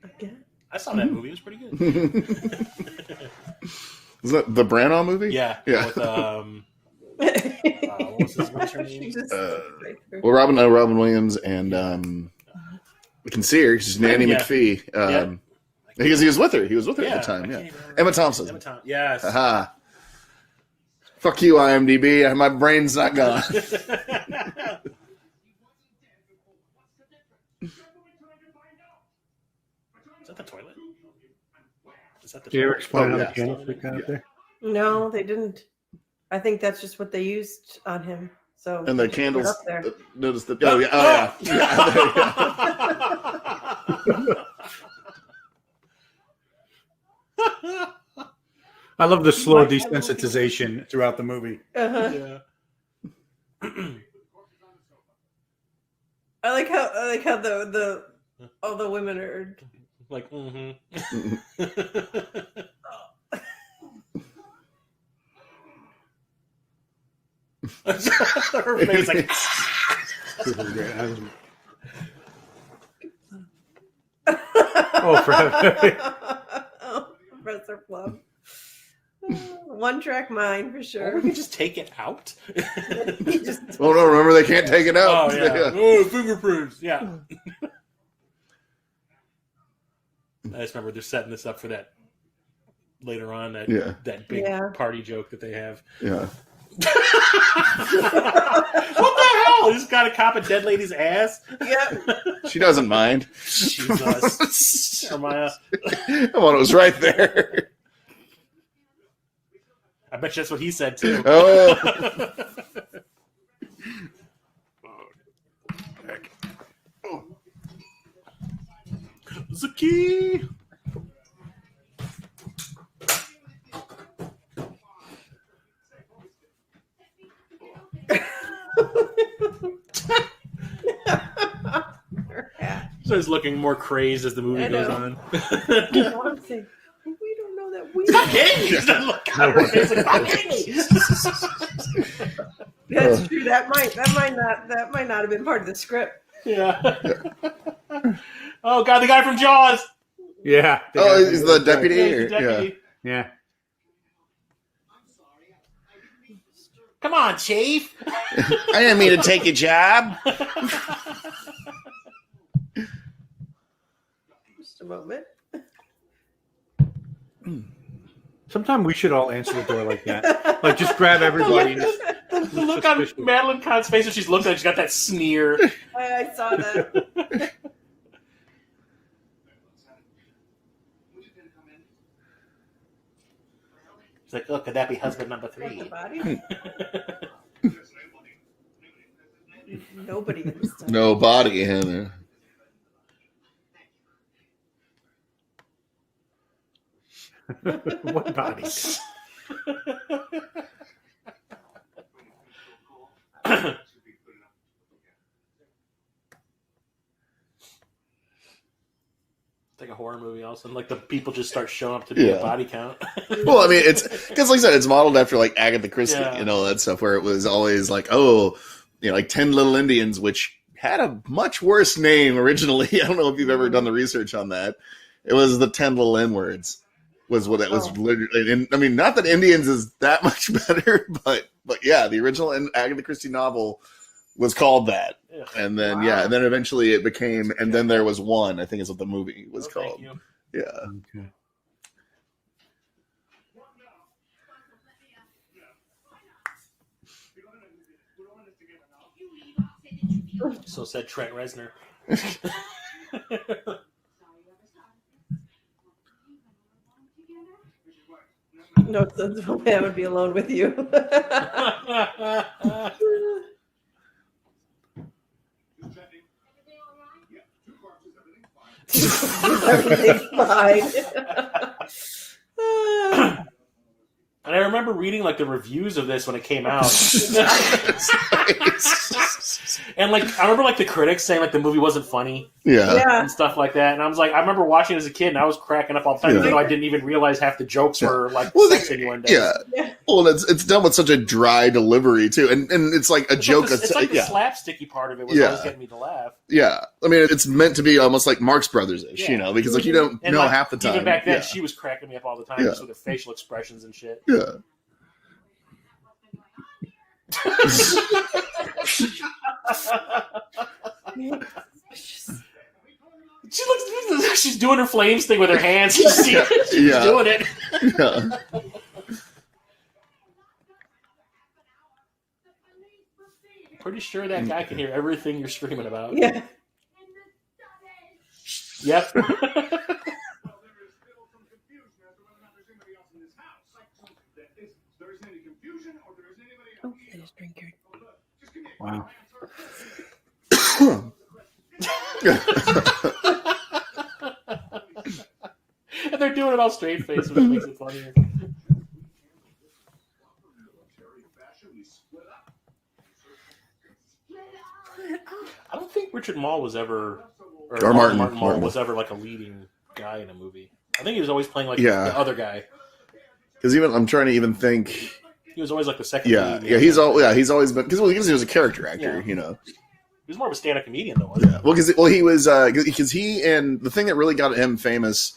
Again? I saw that movie. It was pretty good. Is that the Branagh movie? Yeah. Yeah. With, what's her name? She just- Well, Robin Williams and we can see her. She's Nanny Yeah. McPhee. Yeah. Because he was with her. He was with her Yeah, at the time. I Yeah. can't even remember. Emma Thompson. Emma Thompson. Yes. Aha. Fuck you, IMDb. My brain's not gone. Is that the toilet? Is that the Did you ever toilet? explain how yeah. the piano freak out there? No, they didn't. I think that's just what they used on him. So And the they put it candles. up there. Notice the. Oh, yeah. Oh, yeah. I love the slow desensitization throughout the movie. Uh-huh. Yeah. I like how the all the women are. Like, mm-hmm. Her face like, Oh, for heaven's Professor Plum. One track mind for or sure. we could just take it out. He just Oh, no. Remember, they can't take it out. Oh, yeah. Oh, fingerprints. Yeah. I just remember they're setting this up for that later on, that that big Yeah. party joke that they have. Yeah. What the hell? He's got to cop a dead lady's ass? Yep. She doesn't mind. Jesus. Hermione. Well, it was right there. I bet you that's what he said, too. Oh. Zuki! Her hat. Starts looking more crazed as the movie I goes know. on. I'm saying, we don't know that we. Stop hitting me! He's not looking at her face like, stop hitting me! That's true. That might not have been part of the script. Yeah. Oh, God, the guy from Jaws! Yeah. Oh, he's the deputy? Yeah, he's the Yeah. deputy. Yeah. Come on, Chief! I didn't mean to take your job. Just a moment. Sometime we should all answer the door like that. Like, just grab everybody. And just, The look on Madeline Kahn's face when she's looking at it, she's got that sneer. I saw that. She's like, oh, could that be husband number 3? The body? Nobody understood. No body, Hannah. what body? It's like a horror movie. All of a sudden, like the people just start showing up to do a body count. Well, I mean, it's because, like I said, it's modeled after like Agatha Christie Yeah. and all that stuff, where it was always like, oh, like 10 Little Indians, which had a much worse name originally. I don't know if you've ever done the research on that. It was the 10 Little N-words. Was what it was literally. And I mean, not that Indians is that much better, but yeah, the original Agatha Christie novel was called that, and then and then eventually it became, and then there was one. I think is what the movie was called. Thank you. Yeah. Okay. So said Trent Reznor. No, that's the way I would be alone with you. Everything's fine. And I remember reading like the reviews of this when it came out. And like I remember like the critics saying like the movie wasn't funny Yeah. and stuff like that. And I was like, I remember watching it as a kid and I was cracking up all the time, even though I didn't even realize half the jokes were like sex innuendos. Yeah. Well, it's done with such a dry delivery too, and it's like a joke. It's like the slapsticky part of it was always getting me to laugh. Yeah, I mean, it's meant to be almost like Marx Brothers-ish, because like you don't know like, half the time. Even back then, she was cracking me up all the time just with her facial expressions and shit. Yeah. She's doing her flames thing with her hands. She's doing it. Yeah. Pretty sure that guy can hear everything you're screaming about. Yeah. Yep. Oh, I just drank your... Wow. And they're doing it all straight face, which makes it funnier. I don't think Richard Mull was ever, or Martin Mull was ever like a leading guy in a movie. I think he was always playing like the other guy. Because even I'm trying to even think. He was always like the second. Yeah, lead he's always been because he was a character actor, He was more of a stand-up comedian, though, wasn't he? Well, he was because he and the thing that really got him famous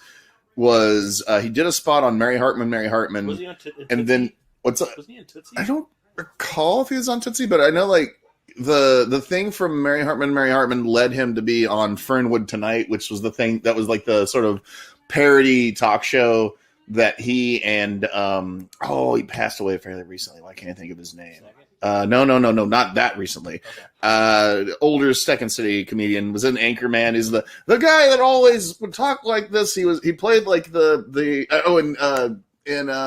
was he did a spot on Mary Hartman. Was he on and then what's up? Was he in Tootsie? I don't recall if he was on Tootsie, but I know like the thing from Mary Hartman led him to be on Fernwood Tonight, which was the thing that was like the sort of parody talk show that he and he passed away fairly recently. Why can't I think of his name? No, not that recently. Okay. Older Second City comedian was an Anchorman. He's the guy that always would talk like this. He played like in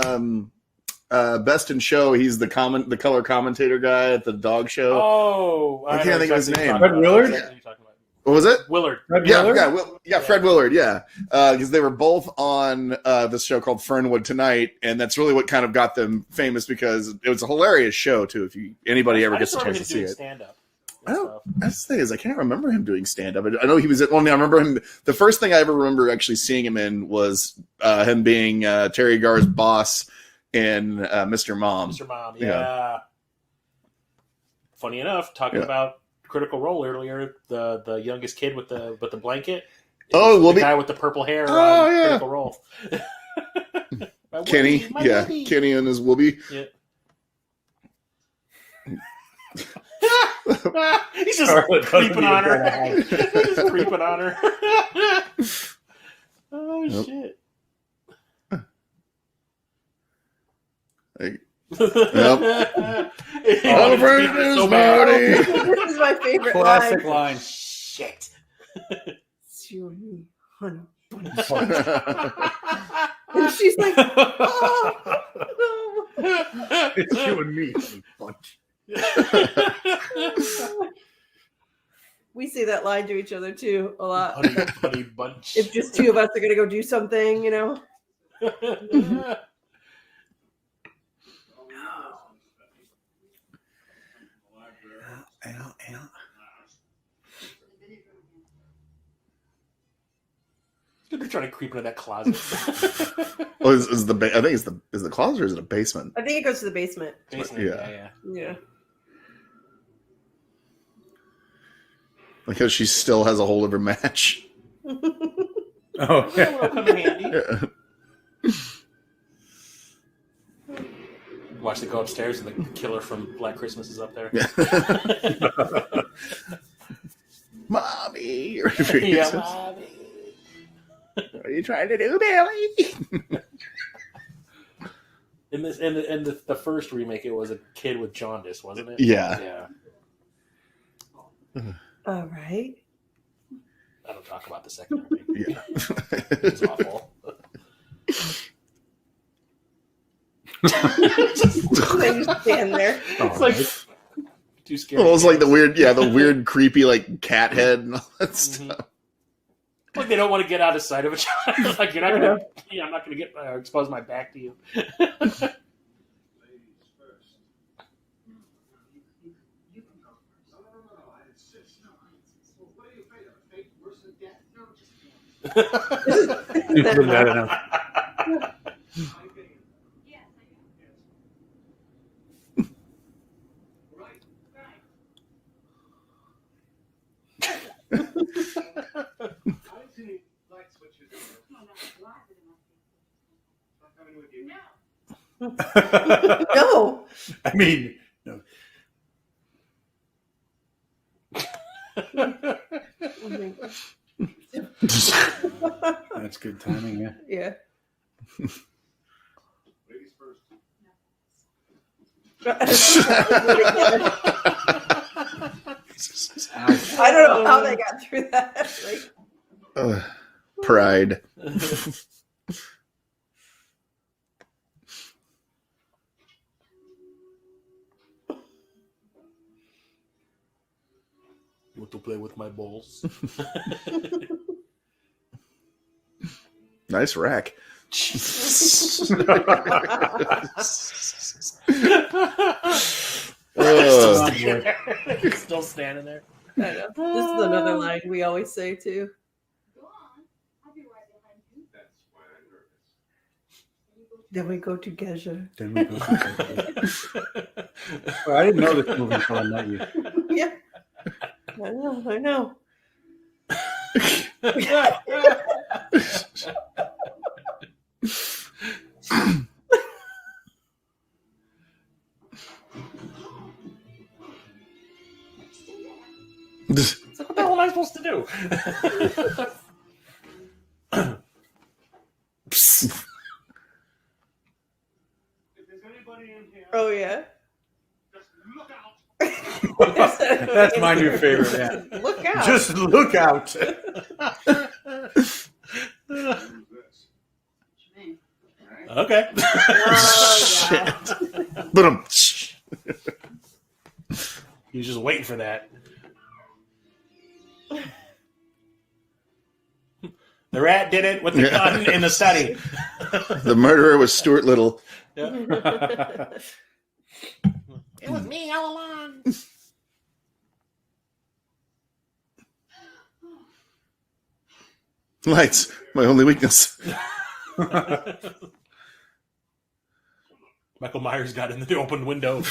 Best in Show. He's the color commentator guy at the dog show. Oh, I can't think of his name. Fred Willard? What was it? Willard. Fred Willard? Fred Willard, because they were both on this show called Fernwood Tonight, and that's really what kind of got them famous because it was a hilarious show too. If anybody ever gets a chance to see it, stand-up. That's the thing is I can't remember him doing stand-up. I know he was at. Well, I remember him. The first thing I ever remember actually seeing him in was him being Terry Garr's boss in Mr. Mom. Mr. Mom, yeah. Funny enough, talking about Critical Role earlier, the youngest kid with the blanket. The guy with the purple hair on Critical Role. Kenny, Kenny and his whoopee. Yeah. He's just creeping on her. He's just creeping on her. Oh shit! Like, Yep. All afraid is Marty. This is my favorite Classic line. line. Shit. It's you and me, honey. And she's like, oh, no. It's you and me. Bunch. We say that line to each other too a lot. Honey bunch. If just two of us are gonna go do something, you know. They're trying to creep into that closet. Oh, I think is the closet or is it a basement? I think it goes to the basement. Basement, yeah. Yeah. Because she still has a hold of her match. Oh, yeah. That'll come in handy. Yeah. Watch it go upstairs and the killer from Black Christmas is up there. Mommy. Yeah, mommy. What are you trying to do, Billy? In the first remake, it was a kid with jaundice, wasn't it? Yeah. Yeah. All right. I don't talk about the second remake. Yeah. It's awful. They just stand there. It's like too scary. Well, it's like the weird, creepy, like cat head and all that stuff. Like they don't want to get out of sight of a child. Like you're not gonna, I'm not gonna get expose my back to you. Ladies first. You can go first. No, I insist. No, I insist. Well, what are you afraid of? A fate worse than death? No, just You've been that enough. Yes. Right. I see light switches. Not coming with you. No. I mean, no. That's good timing, yeah. Yeah. Ladies first. I don't know how they got through that. Like, Pride. You want to play with my balls? Nice rack. Still standing there. I know. This is another line we always say too. Go on. I'll be right behind you. That's why I'm nervous. Then we go to Geisha. Then we go to well, I didn't know this movie until I met you. Yeah. I know. It's like, what the hell am I supposed to do? If there's anybody in here, Oh yeah. just look out. That's my new favorite, yeah. Look out. Just look out. Who's this? Okay. Oh, yeah. But He was just waiting for that. The rat did it with the gun in the study. the murderer was Stuart Little. Yeah. It was me all along. Lights, my only weakness. Michael Myers got in the open window.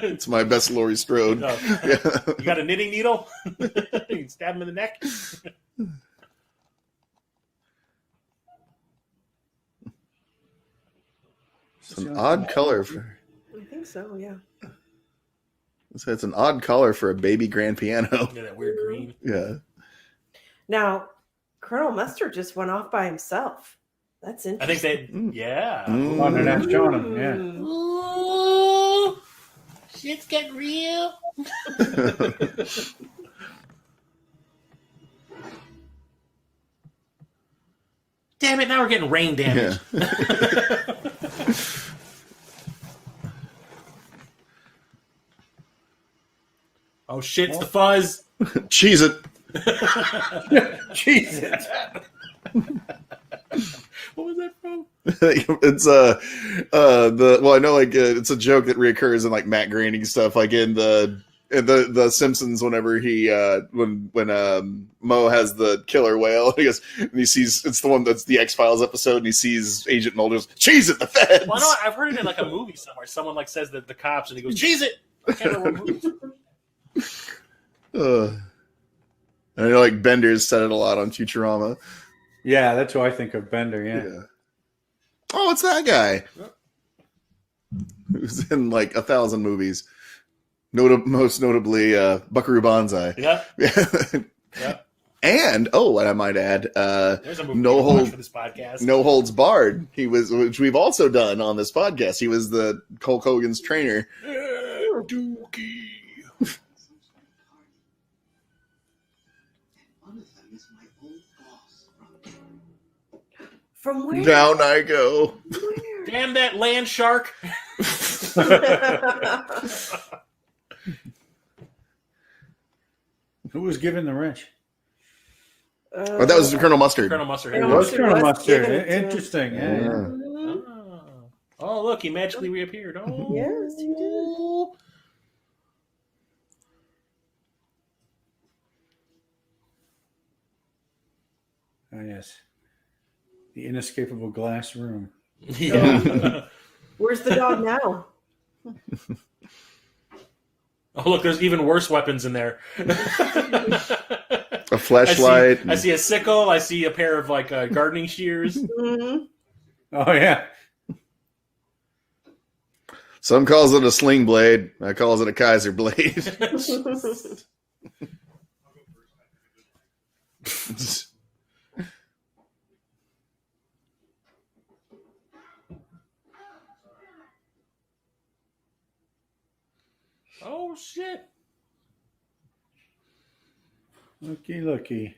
It's my best Laurie Strode. Yeah. You got a knitting needle? You can stab him in the neck. It's an odd color for. I think so, yeah. It's an odd color for a baby grand piano. Yeah, that weird green. Yeah. Now, Colonel Mustard just went off by himself. That's I think interesting. they, yeah. Oh, they're not showing them. Yeah. Ooh, shit's getting real. Damn it! Now we're getting rain damage. Oh shit! It's the fuzz. Cheese it. Jesus. What was that from? It's I know it's a joke that reoccurs in like Matt Groening stuff, like in the Simpsons whenever he when Mo has the killer whale and he sees it's the one that's the X-Files episode and he sees Agent Mulder's cheese at the feds. Well, no, I've heard it in like a movie somewhere. Someone like says that the cops and he goes cheese it. I can't remember what movie. I know like Bender's said it a lot on Futurama. Yeah, that's who I think of, Bender. Yeah. Oh, it's that guy. Who's in like 1,000 movies. Most notably Buckaroo Banzai. Yeah. Yeah. And and I might add, There's a movie we watch for this podcast. No Holds Barred. He was, which we've also done on this podcast. He was the Hulk Hogan's trainer. Dookie. One of them is my old boss From where? Down I go. Damn that land shark. Who was given the wrench? Oh, that was Colonel Mustard. Colonel Mustard. It Colonel was Mustard Colonel was Mustard. given it to him. Interesting. Yeah. Oh, look, he magically reappeared. Oh, Yes, he did. Oh, yes. The inescapable glass room. Yeah. Where's the dog now? Oh, look, there's even worse weapons in there. A flashlight. I see a sickle. I see a pair of like gardening shears. Mm-hmm. Oh, yeah. Some calls it a sling blade. I calls it a Kaiser blade. Oh shit! Looky.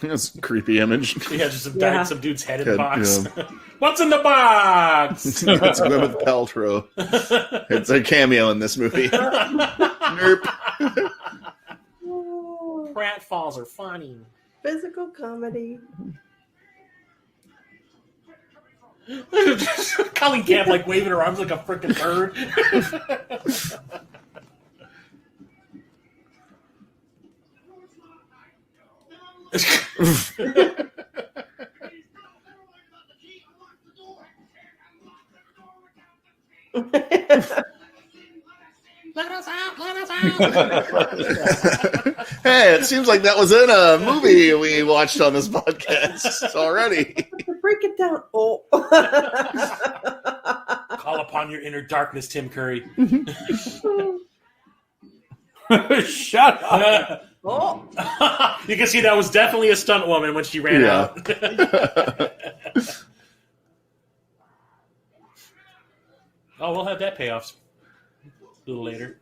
That's a creepy image. Yeah, just Yeah. some dude's head in Head, the box. yeah. What's in the box? It's Gwyneth Paltrow. It's a cameo in this movie. Nerp. Pratfalls are funny. Physical comedy. Colleen Camp like waving her arms like a freaking bird. Let us out! Let us out! Hey, it seems like that was in a movie we watched on this podcast already. Break it down. Oh. Call upon your inner darkness, Tim Curry. Shut up. Oh. You can see that was definitely a stunt woman when she ran Yeah. out. Oh, we'll have that payoff a little later.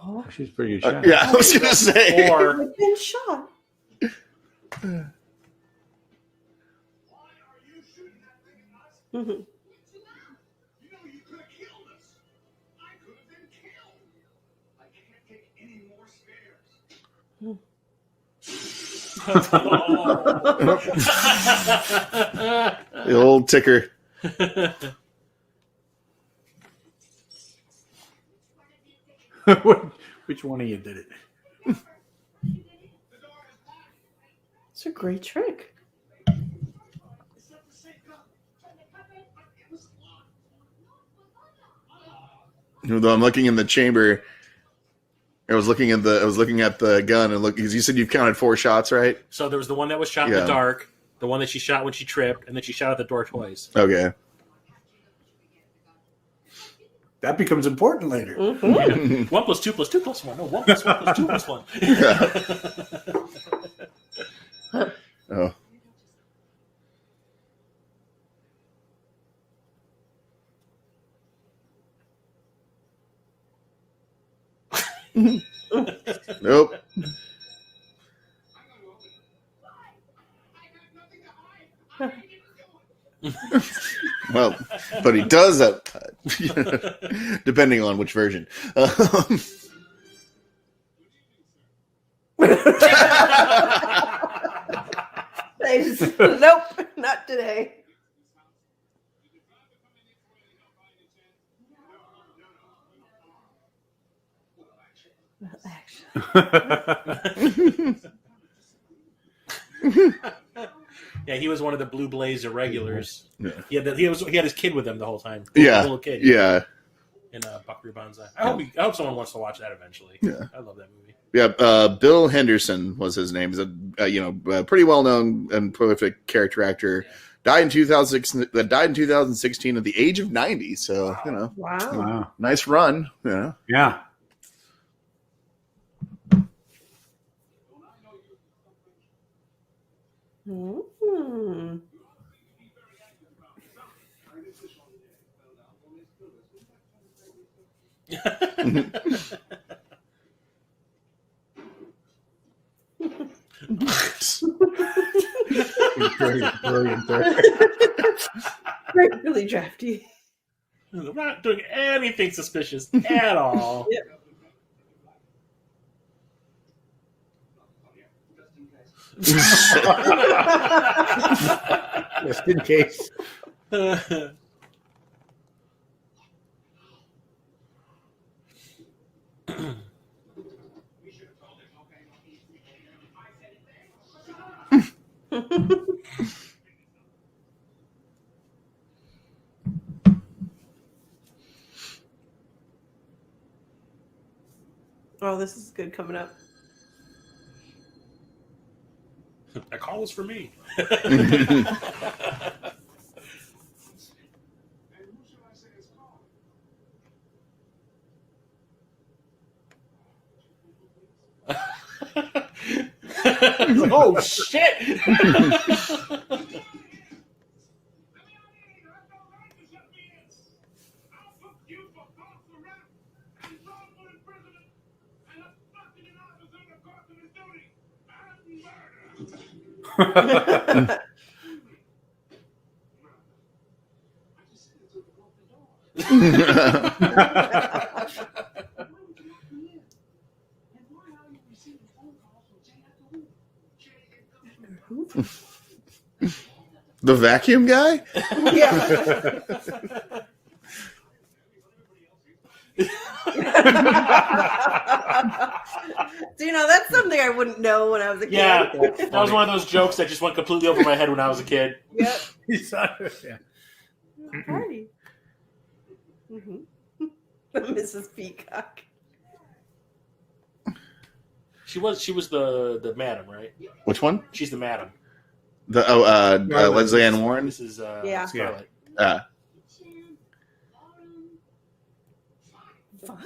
Oh. She's pretty good shot. Yeah, I was going to say. Or I've been shot. Mhm. You know you could have killed us. I could have been killed. I can't take any more spares. The old ticker. Which one of you did it? It's a great trick. It's not the same gun. It was locked. Though I'm looking in the chamber. I was looking at the gun and look because you said you've counted 4 shots, right? so there was the one that was shot in Yeah. the dark, the one that she shot when she tripped, and then she shot at the door twice. Okay. That becomes important later. Mhm. 1 + 2 + 2 + 1. No, 1 + 1 + 2 + 1. Oh. Nope. Well, but he does that, depending on which version. Nope, not today. Yeah, he was one of the Blue Blaze irregulars. Yeah. He had his kid with him the whole time. Yeah. The little kid. Yeah. In Buckaroo Banzai. I hope someone wants to watch that eventually. Yeah. I love that movie. Yeah. Bill Henderson was his name. He's a pretty well known and prolific character actor. Yeah. Died in 2016 at the age of 90. So Wow. Wow. nice run. Yeah. Yeah. Mm. Brilliant. Really drafty. I'm not doing anything suspicious at all. Yep. Just in case. Oh, this is good coming up. That call was for me. It's like, oh shit! The vacuum guy? Yeah. So, that's something I wouldn't know when I was a kid. Yeah, that was one of those jokes that just went completely over my head when I was a kid. Yep. Yeah. Party. Mm-hmm. Mrs. Peacock. She was the madam, right? Which one? She's the madam. Lesley Ann Warren? This is Yeah. Scarlett. Fine.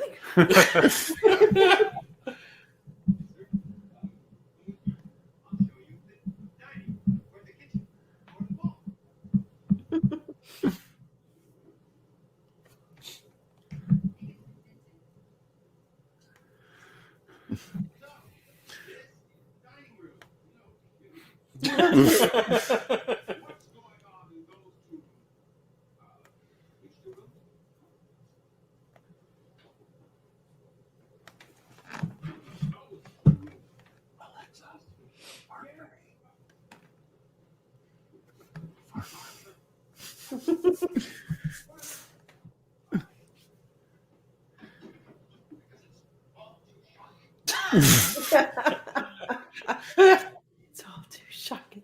It's all too shocking.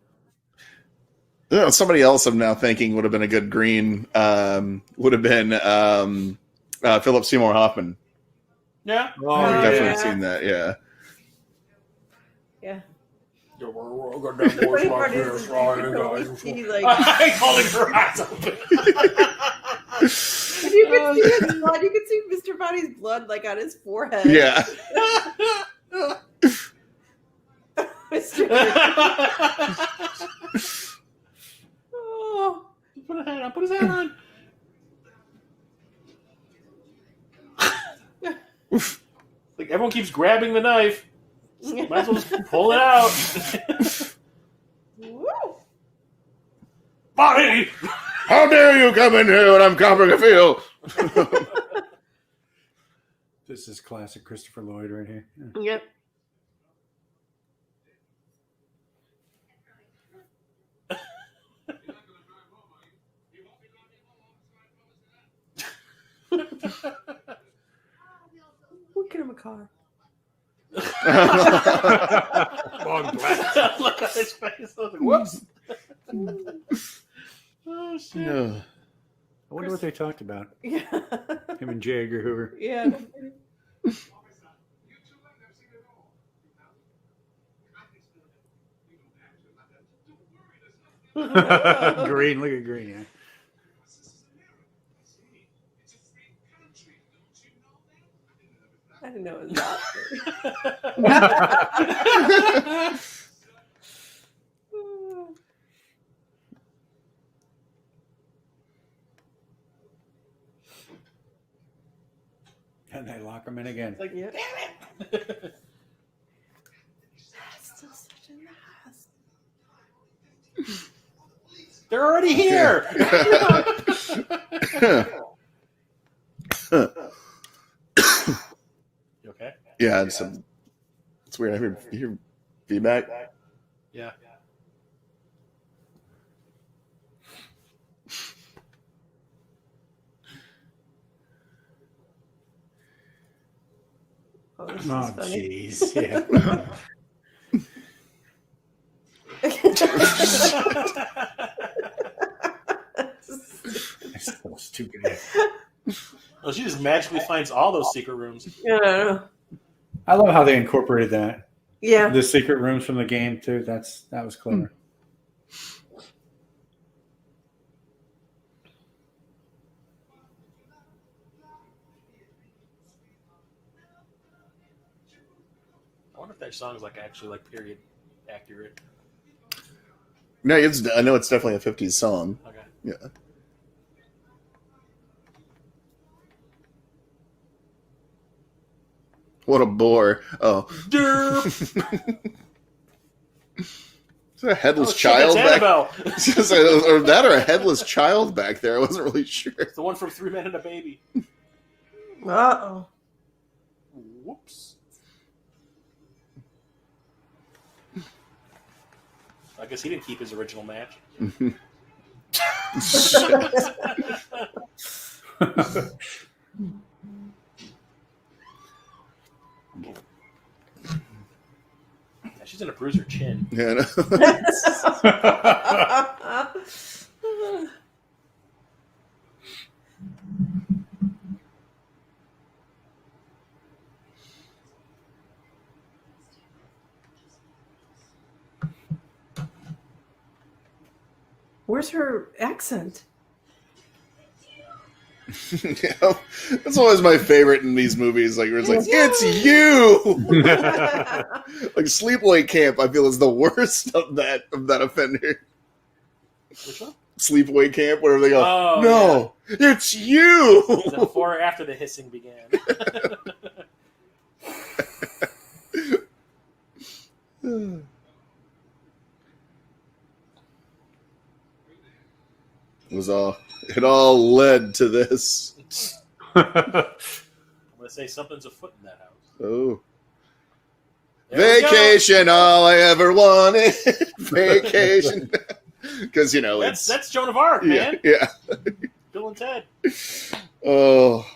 Somebody else I'm now thinking would have been a good green would have been Philip Seymour Hoffman. Yeah. Oh, I've yeah. definitely seen that. Yeah. Yeah. The funny part is you can always see, like, I'm calling her eyes open. you can see Scotty's blood like on his forehead. Yeah. Mr. Oh. Put his hat on. Put his hat on. Like everyone keeps grabbing the knife. Might as well just pull it out. Woo. Bobby! How dare you come in here when I'm covering a field? This is classic Christopher Lloyd right here. Yeah. Yep. We'll get him a car. Long black. Look at his face. I was like, whoops. Oh, shit. Yeah. I wonder what they talked about. Yeah. Him and J. Edgar Hoover. Yeah. Green, look at Green, yeah. I didn't know it was that. And they lock him in again. Like, Yeah. damn it. That's still such a mess. They're already here. You okay? Yeah, it's weird. I hear feedback. Yeah. Oh, this Oh, is funny. jeez. Yeah. That's stupid. Well, she just magically finds all those secret rooms. Yeah. I love how they incorporated that. Yeah. The secret rooms from the game, too. That was clever. I wonder if that song is like actually like period accurate. No, I know it's definitely a 50s song. Okay. Yeah. What a bore. Oh. Derp. Is there a headless Oh, shit, child that's back Annabelle. or that or a headless child back there? I wasn't really sure. It's the one from 3 Men and a Baby. Uh-oh. Whoops. I guess he didn't keep his original match. Yeah, she's gonna bruise her chin. Yeah, no. Where's her accent? Yeah, that's always my favorite in these movies. Like, where it's like, it's you. Like Sleepaway Camp, I feel is the worst of that offender. Which one? Sleepaway Camp, whatever they go. Oh, no, it's you. Is that before or after the hissing began? It all led to this. I'm gonna say something's afoot in that house. Oh. There we go. Vacation, all I ever wanted. Vacation. Because, you know, That's Joan of Arc, yeah, man. yeah. Bill and Ted. Oh,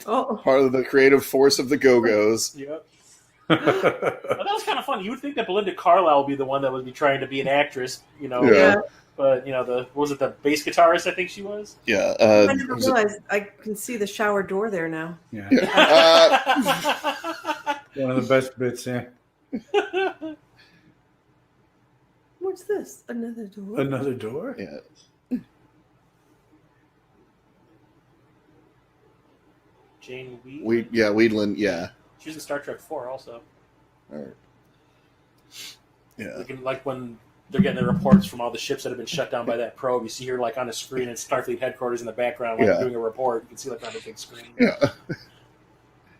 Oh. part of the creative force of the Go-Go's. Yep. Well, that was kind of fun. You would think that Belinda Carlisle would be the one that would be trying to be an actress, you know. Yeah. But, you know, was it the bass guitarist, I think she was? Yeah. I never realized I can see the shower door there now. Yeah. Yeah. One of the best bits, yeah. What's this? Another door? Another door? Yeah. Jane Weed. Weedland. Yeah. She was in Star Trek 4 also. All right. Yeah. Like when they're getting the reports from all the ships that have been shut down by that probe, you see her like on a screen and Starfleet headquarters in the background, like doing a report. You can see like on a big screen. Yeah.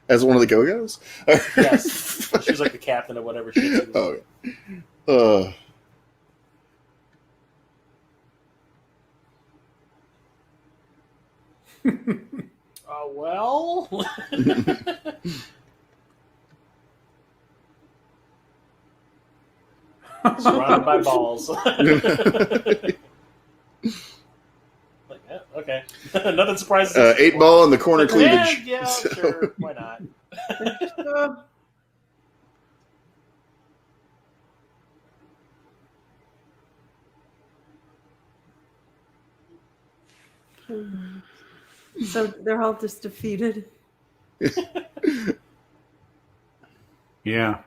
As one of the Go-Go's? Yes. She was like the captain of whatever ship she was. Oh. Oh, well. Surrounded by balls. Like, yeah, okay. Nothing surprises us. 8-ball in the corner cleavage. Yeah, sure. Why not? So they're all just defeated. Yeah.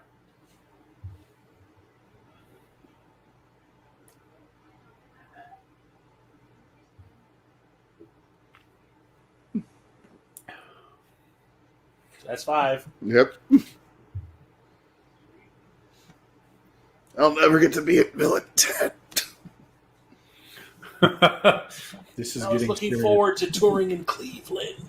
That's 5. Yep. I'll never get to be a militant. This is I was getting looking serious. forward to touring in Cleveland.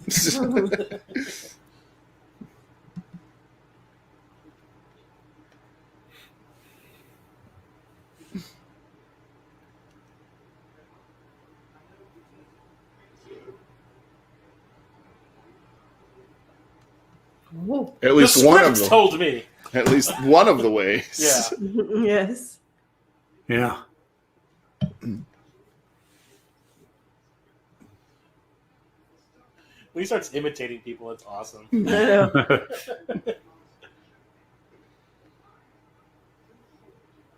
Oh, At least the one of script them. told me. At least one of the ways. Yeah. yes. Yeah. When he starts imitating people, it's awesome. I know.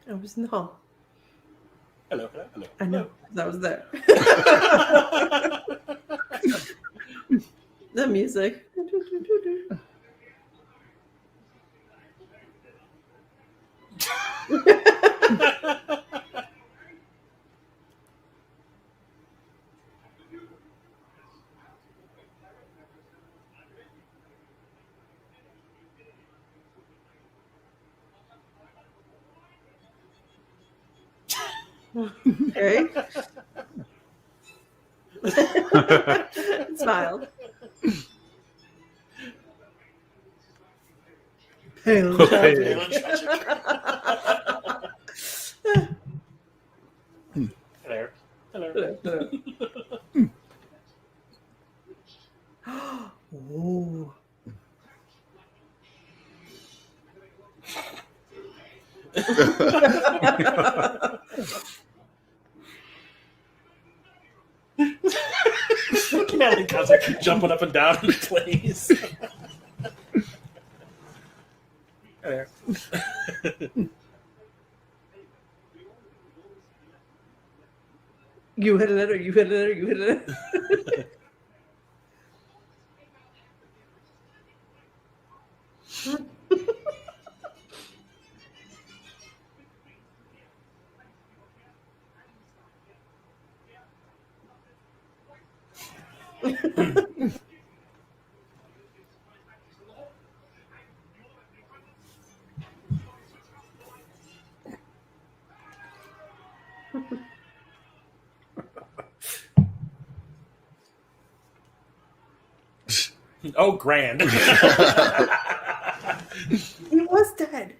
I was no. Hello, hello, hello. I know. That was there. The music. Okay. Smiled. Pale Pale. Hello. Hello. Oh. Madeline Kahn's like jumping up and down in place. There. You hit it or you hit it or you hit it. Oh, grand. He was dead.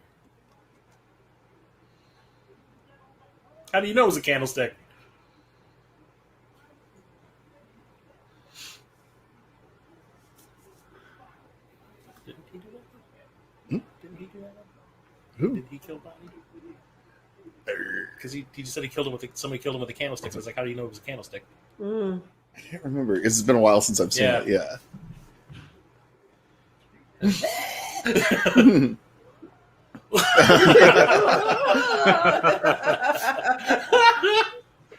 How do you know it was a candlestick? Didn't he do that? Didn't he do that? Who? Did he kill Bonnie? Because he just said he killed him with somebody killed him with a candlestick. So I was like, how do you know it was a candlestick? Mm. I can't remember because it's been a while since I've seen it. Yeah. And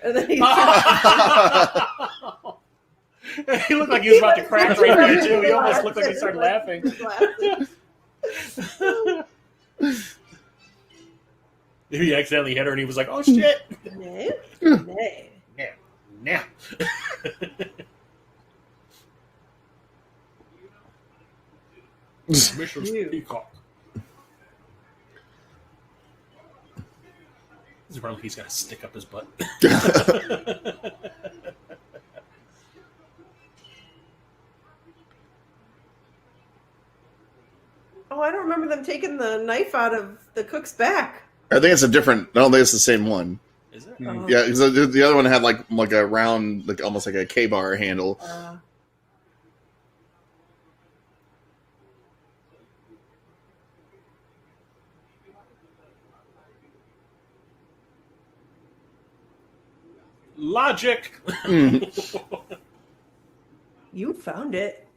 then he He looked like he was about to crack right there too. He almost looked like he started laughing. He accidentally hit her, and he was like, "Oh shit!" Nay. Nay. Now. Mrs. Peacock. This is wrong. He's got to stick up his butt. Oh, I don't remember them taking the knife out of the cook's back. I think it's a different. I don't think it's the same one. Is it? Oh. Yeah, because the other one had like a round, like almost like a K-bar handle. Logic. You found it.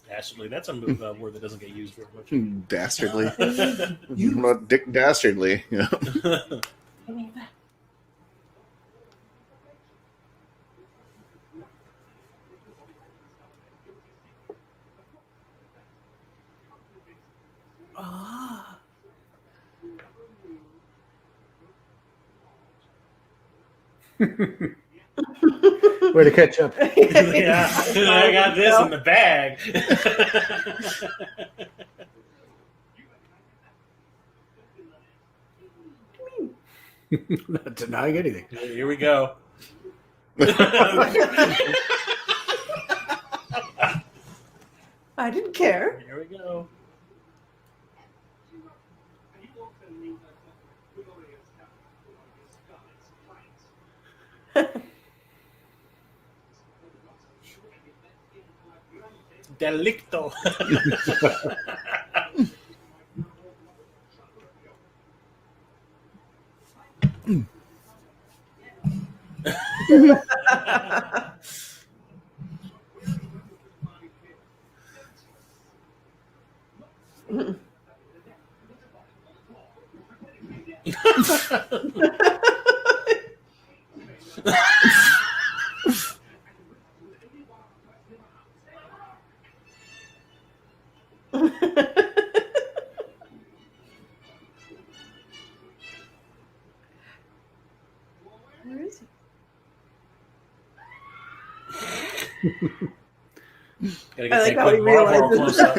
Dastardly. That's a word that doesn't get used very much. Dastardly. Not Dick Dastardly. Yeah. Ah. Way to catch up. Yeah, I got this in the bag. Not denying anything. Here we go. I didn't care. Here we go. Delicto. Where is he? Gotta I like get how that he good Marlboro realizes. close-up.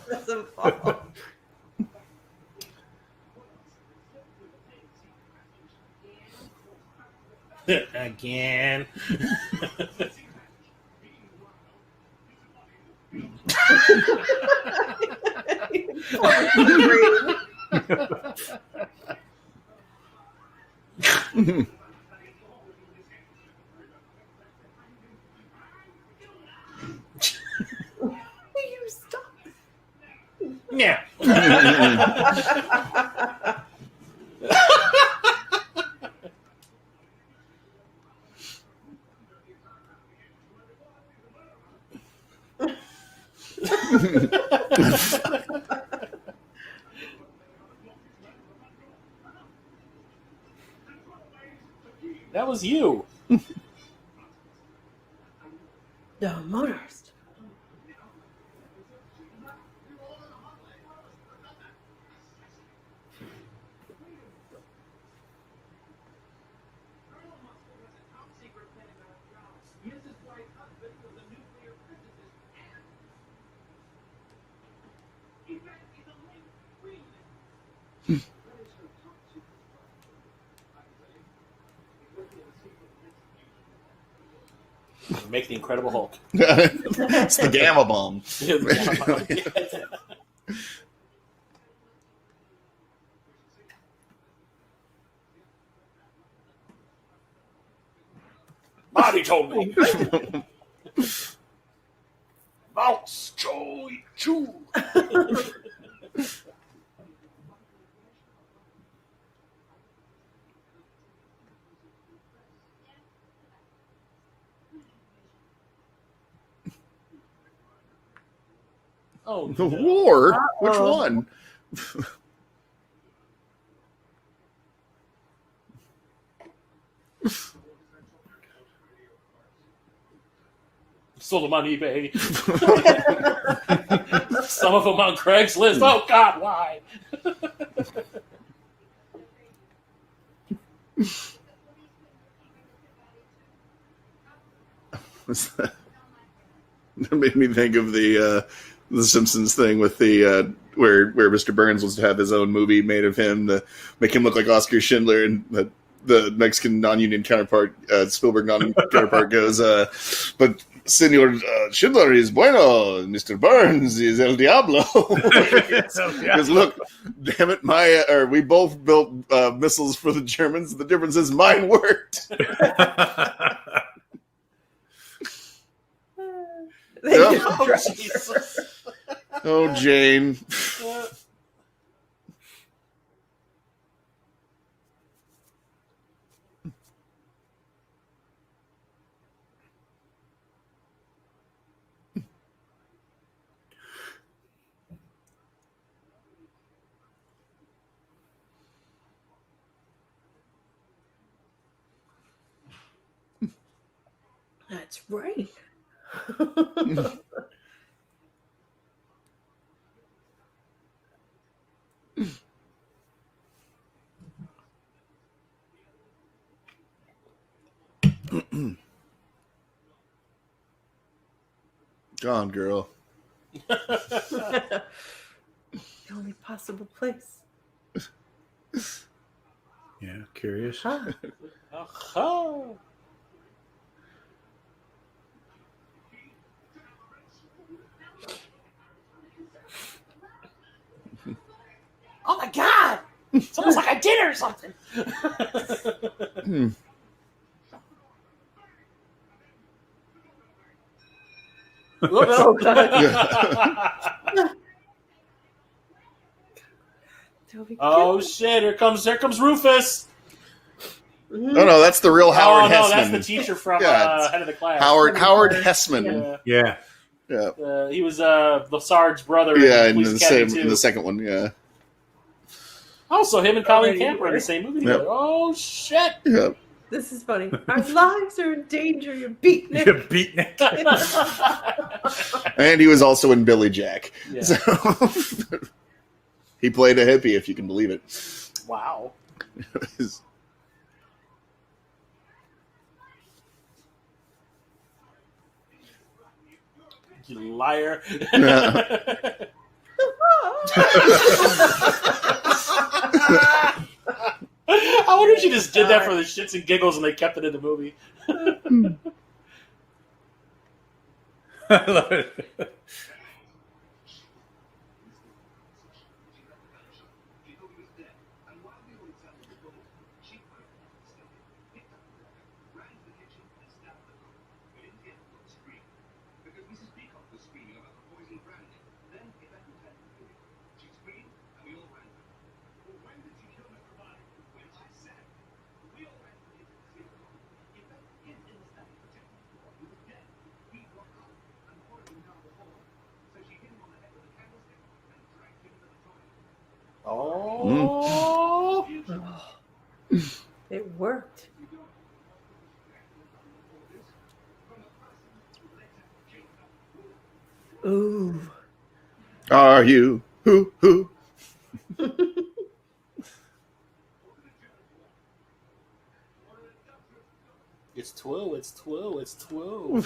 Doesn't fall. Again. You stop. Yeah. That was you. The motorist. Make the Incredible Hulk. It's the Gamma Bomb. Marty told me. Mouse Joey Chew. Oh, The no. war? Which Uh-oh. one? Sold them on eBay. Some of them on Craigslist. Oh, God, why? That made me think of the Simpsons thing with the where Mr. Burns wants to have his own movie made of him to make him look like Oscar Schindler, and the Mexican non-union counterpart, Spielberg non-counterpart goes, but Senor Schindler is bueno, Mr. Burns is El Diablo. Because look, damn it, we both built missiles for the Germans. The difference is mine worked. Yep. Oh, Jesus. Oh, Jane. That's right. Gone, girl. The only possible place. Yeah, curious. Huh. Oh. Oh my God! It's almost like I did it or something. Oh, God. Oh shit! Here comes Rufus. Oh no, that's the real Howard no, Hessman. that's the teacher from Yeah, Head of the Class. Howard Hessman. Yeah. Yeah. He was Lassard's brother. Yeah, in the second one. Yeah. Also, him and Colleen Camper in the same movie together. Yep. Oh shit! Yeah. This is funny. Our lives are in danger. You're beating it. You're beating it. And he was also in Billy Jack. Yeah. So he played a hippie, if you can believe it. Wow. You liar. I wonder if she just did that for the shits and giggles and they kept it in the movie. I love it. Oh. It worked. Ooh. Are you? Who? It's Two.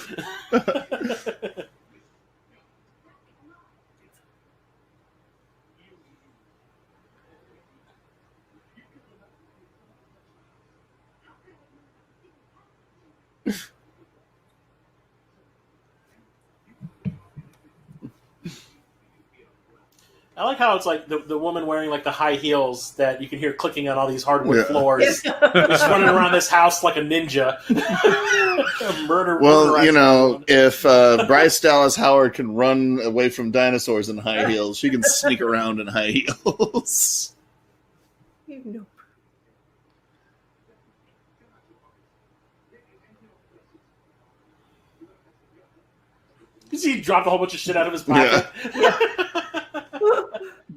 I like how it's like the woman wearing like the high heels that you can hear clicking on all these hardwood floors. Just running around this house like a ninja. Well, you know, if Bryce Dallas Howard can run away from dinosaurs in high heels, she can sneak around in high heels. You know. You see, he dropped a whole bunch of shit out of his pocket. Yeah.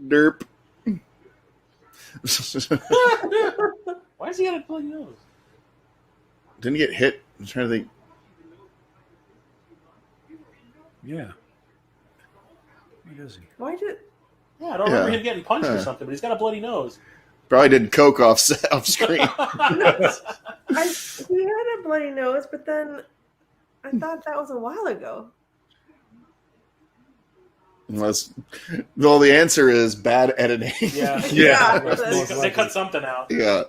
Derp. Why is he got a bloody nose? Didn't he get hit? I'm trying to think. Yeah. What is he? Why did? Yeah, I don't remember Yeah. him getting punched or Yeah. something, but he's got a bloody nose. Probably did coke off screen. He had a bloody nose, but then I thought that was a while ago. Well, the answer is bad editing. Yeah. Yeah. They cut something out. Yeah.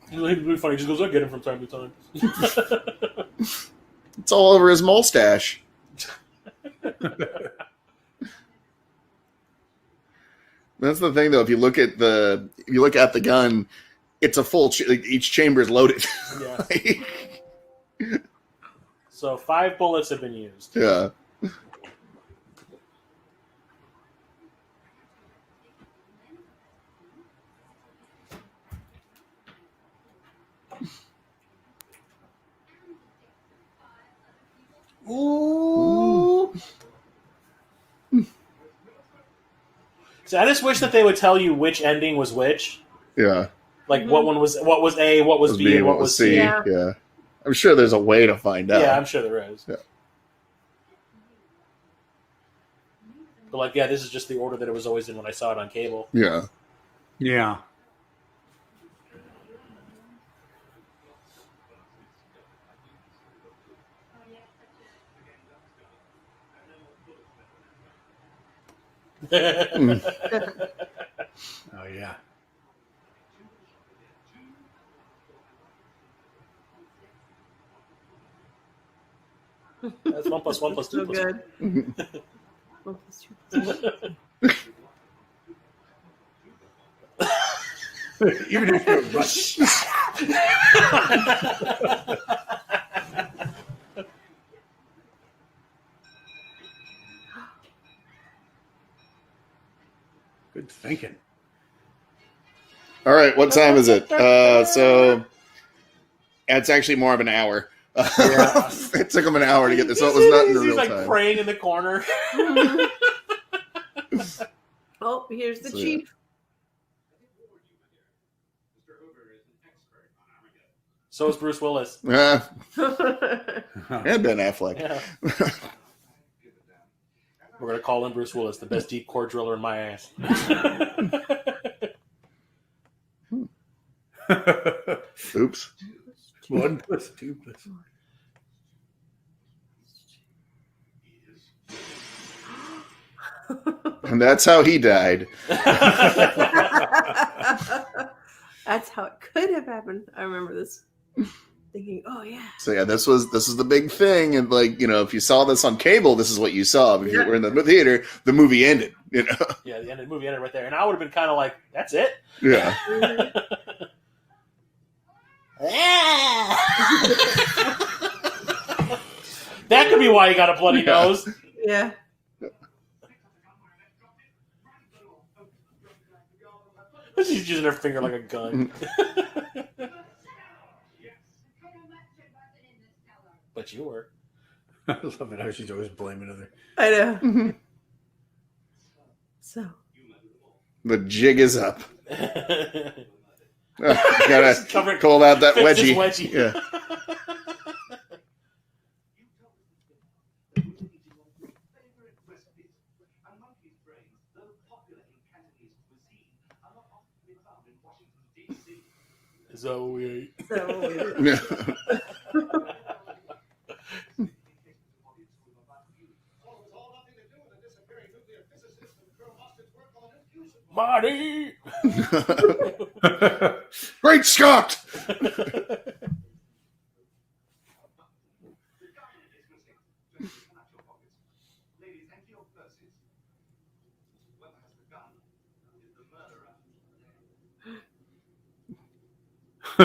He's really funny. He just goes, I get him from time to time. It's all over his mustache. That's the thing, though. If you look at the gun, it's a full. Each chamber is loaded. Yeah. So 5 bullets have been used. Yeah. Ooh. So I just wish that they would tell you which ending was which. Yeah. Like what was A, what was B, and what was C. Yeah. Yeah. I'm sure there's a way to find out. Yeah, I'm sure there is. Yeah. But like, yeah, this is just the order that it was always in when I saw it on cable. Yeah. Yeah. Oh yeah. That's 1 + 1 + 2 So + good. 1 + 2 Even if you're rush. Good thinking. All right. What time is it? So it's actually more of an hour. It took him an hour to get this, so it was not in the He's real like time. praying in the corner. Oh, here's the So, chief. So is Bruce Willis. And Yeah. Ben Affleck. Yeah. We're gonna call in Bruce Willis, the best deep core driller in my ass. Oops. 1 + 2 + And that's how he died. That's how it could have happened. I remember this. Thinking, oh yeah. So yeah, this is the big thing, and like, you know, if you saw this on cable, this is what you saw. But if you were in the theater, the movie ended. You know. Yeah, the movie ended right there, and I would have been kind of like, "That's it." Yeah. That could be why he got a bloody Yeah. nose. Yeah. She's using her finger like a gun. But you were. I love it how she's always blaming other. I know. So. The jig is up. Gotta Gotta call out that fix his wedgie. wedgie. Yeah. Zoe. So. Yeah. Marty! Great Scott!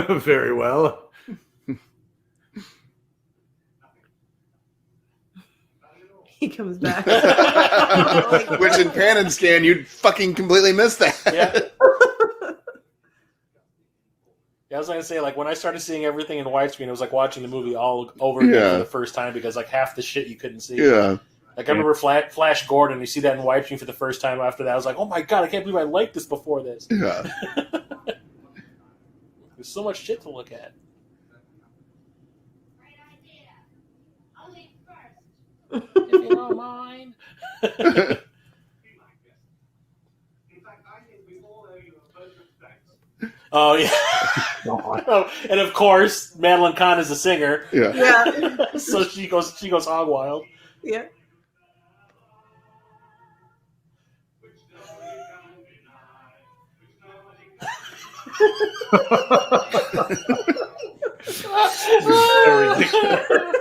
Very well. He comes back. Which in pan and scan, you'd fucking completely miss that. Yeah. Yeah, I was gonna say, like, when I started seeing everything in widescreen, it was like watching the movie all over again Yeah. for the first time, because like half the shit you couldn't see. Yeah. Like I remember Flash Gordon, you see that in widescreen for the first time after that. I was like, oh my god, I can't believe I liked this before this. Yeah. There's so much shit to look at. if you don't mind. Be like this. In fact, I think we all owe you a vote of thanks. Oh yeah. Oh, and of course, Madeline Kahn is a singer, Yeah. Yeah. so she goes hog wild. Yeah. Which nobody can deny. Which nobody So ridiculous.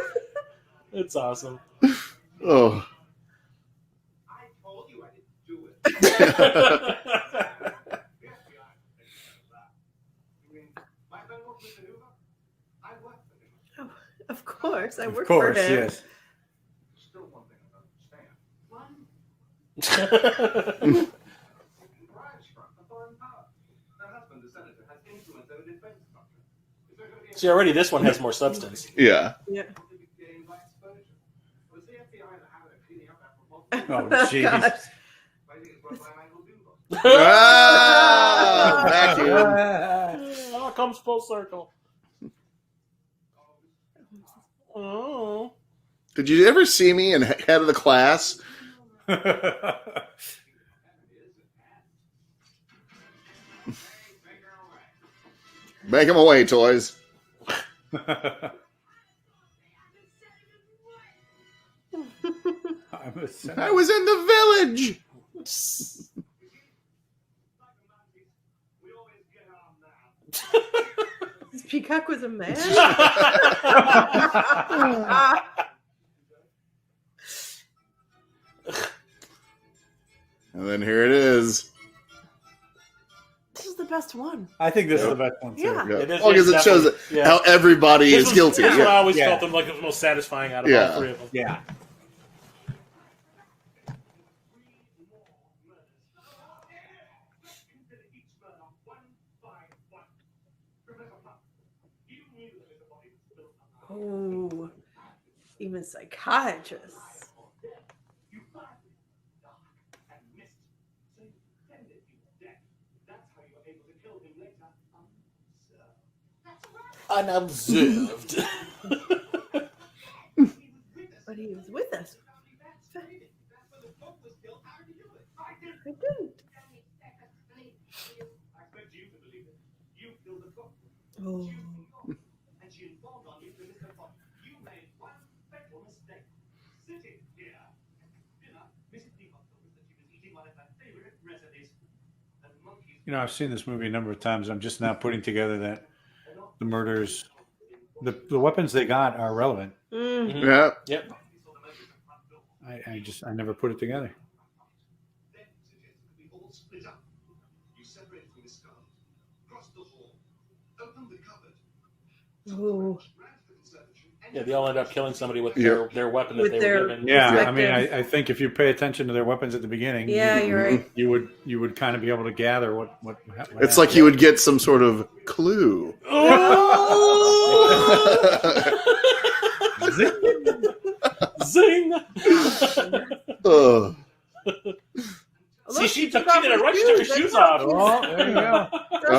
It's awesome. Oh. I told you I didn't do it. The FBI You mean my friend worked with Hoover? I worked for him. Of course, I Of work course, for him. yes. Still one thing I don't understand. Bribe's from a foreign power. Her husband, the senator, has influence over defense structure. Is there going to be See, already this one has more substance. Yeah. Yeah. gained by exposure? Was the FBI in the habit of cleaning up that proposal? Oh, jeez. gosh. I think it's run by Michael Duvall. Ah, vacuum. Oh, it comes full circle. Oh. Did you ever see me in Head of the Class? Make him away, toys. I was in the village. We always get on now. This peacock was a man. And then here it is. This is the best one. I think this is the best one, too. Yeah. Yeah. It is- Well, because it it's shows definitely- yeah. how everybody This is was- guilty. This is what I Yeah. always Yeah. felt like it was most satisfying out of Yeah. all three of them. Yeah. Consider each murder one by one. Professor Mull, you knew that the body was built up. Oh, even psychiatrists. You fired it dark and missed. So you pretended he was dead. That's how you were able to kill him later. Unobserved. But he was with us. That's when the book was killed. How did you do it? I did. I didn't. I expect you to believe it. You killed the book. Oh. And she informed on you to Mr. Fox. You made one fatal mistake. Sitting here at dinner, Mrs. Peacock told us that she was eating one of her favorite recipes. The monkeys. You know, I've seen this movie a number of times. I'm just now putting together that the murders, the weapons they got are relevant. Mm. Yeah. Yep. I never put it together. Then suggested that we all split up. You separated from the skull, crossed the hall, opened the cupboard, Oh. ran to the conservatory, and Yeah, they all end up killing somebody with Yeah. their weapon that With they their- were given. Yeah, I Perspective. mean, I think if you pay attention to their weapons at the beginning, Yeah, you're right. you would kind of be able to gather what It's like you would get some sort of clue. Zing! Ugh. See, she did it right. She took her shoes off. Oh, there you go.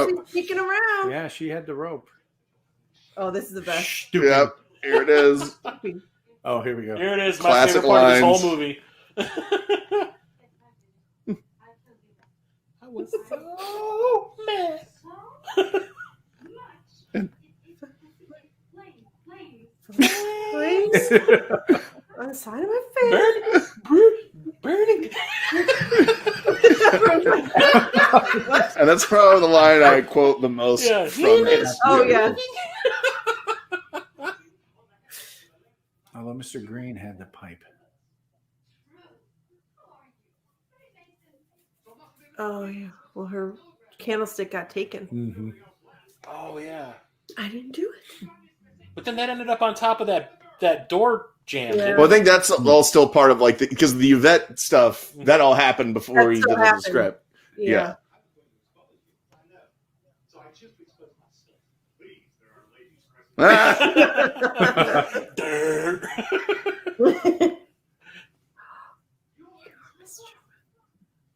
She's sneaking around. Yeah, she had the rope. Oh, this is the best. Stupid. Yep. Here it is. Oh, here we go. Here it is, my Classic favorite part of lines. this whole movie. I was so mad. Please. On the side of my face. Burning. And that's probably the line I quote the most Yeah. from this. Oh, yeah. Although Mr. Green had the pipe. Oh, yeah. Well, her candlestick got taken. Mm-hmm. Oh yeah. I didn't do it. But then that ended up on top of that door jam. Yeah. Well, I think that's all still part of like because the Yvette stuff that all happened before That he still did the happened. script. Yeah. So I choose to expose myself. Please, there are ladies present. Dirt.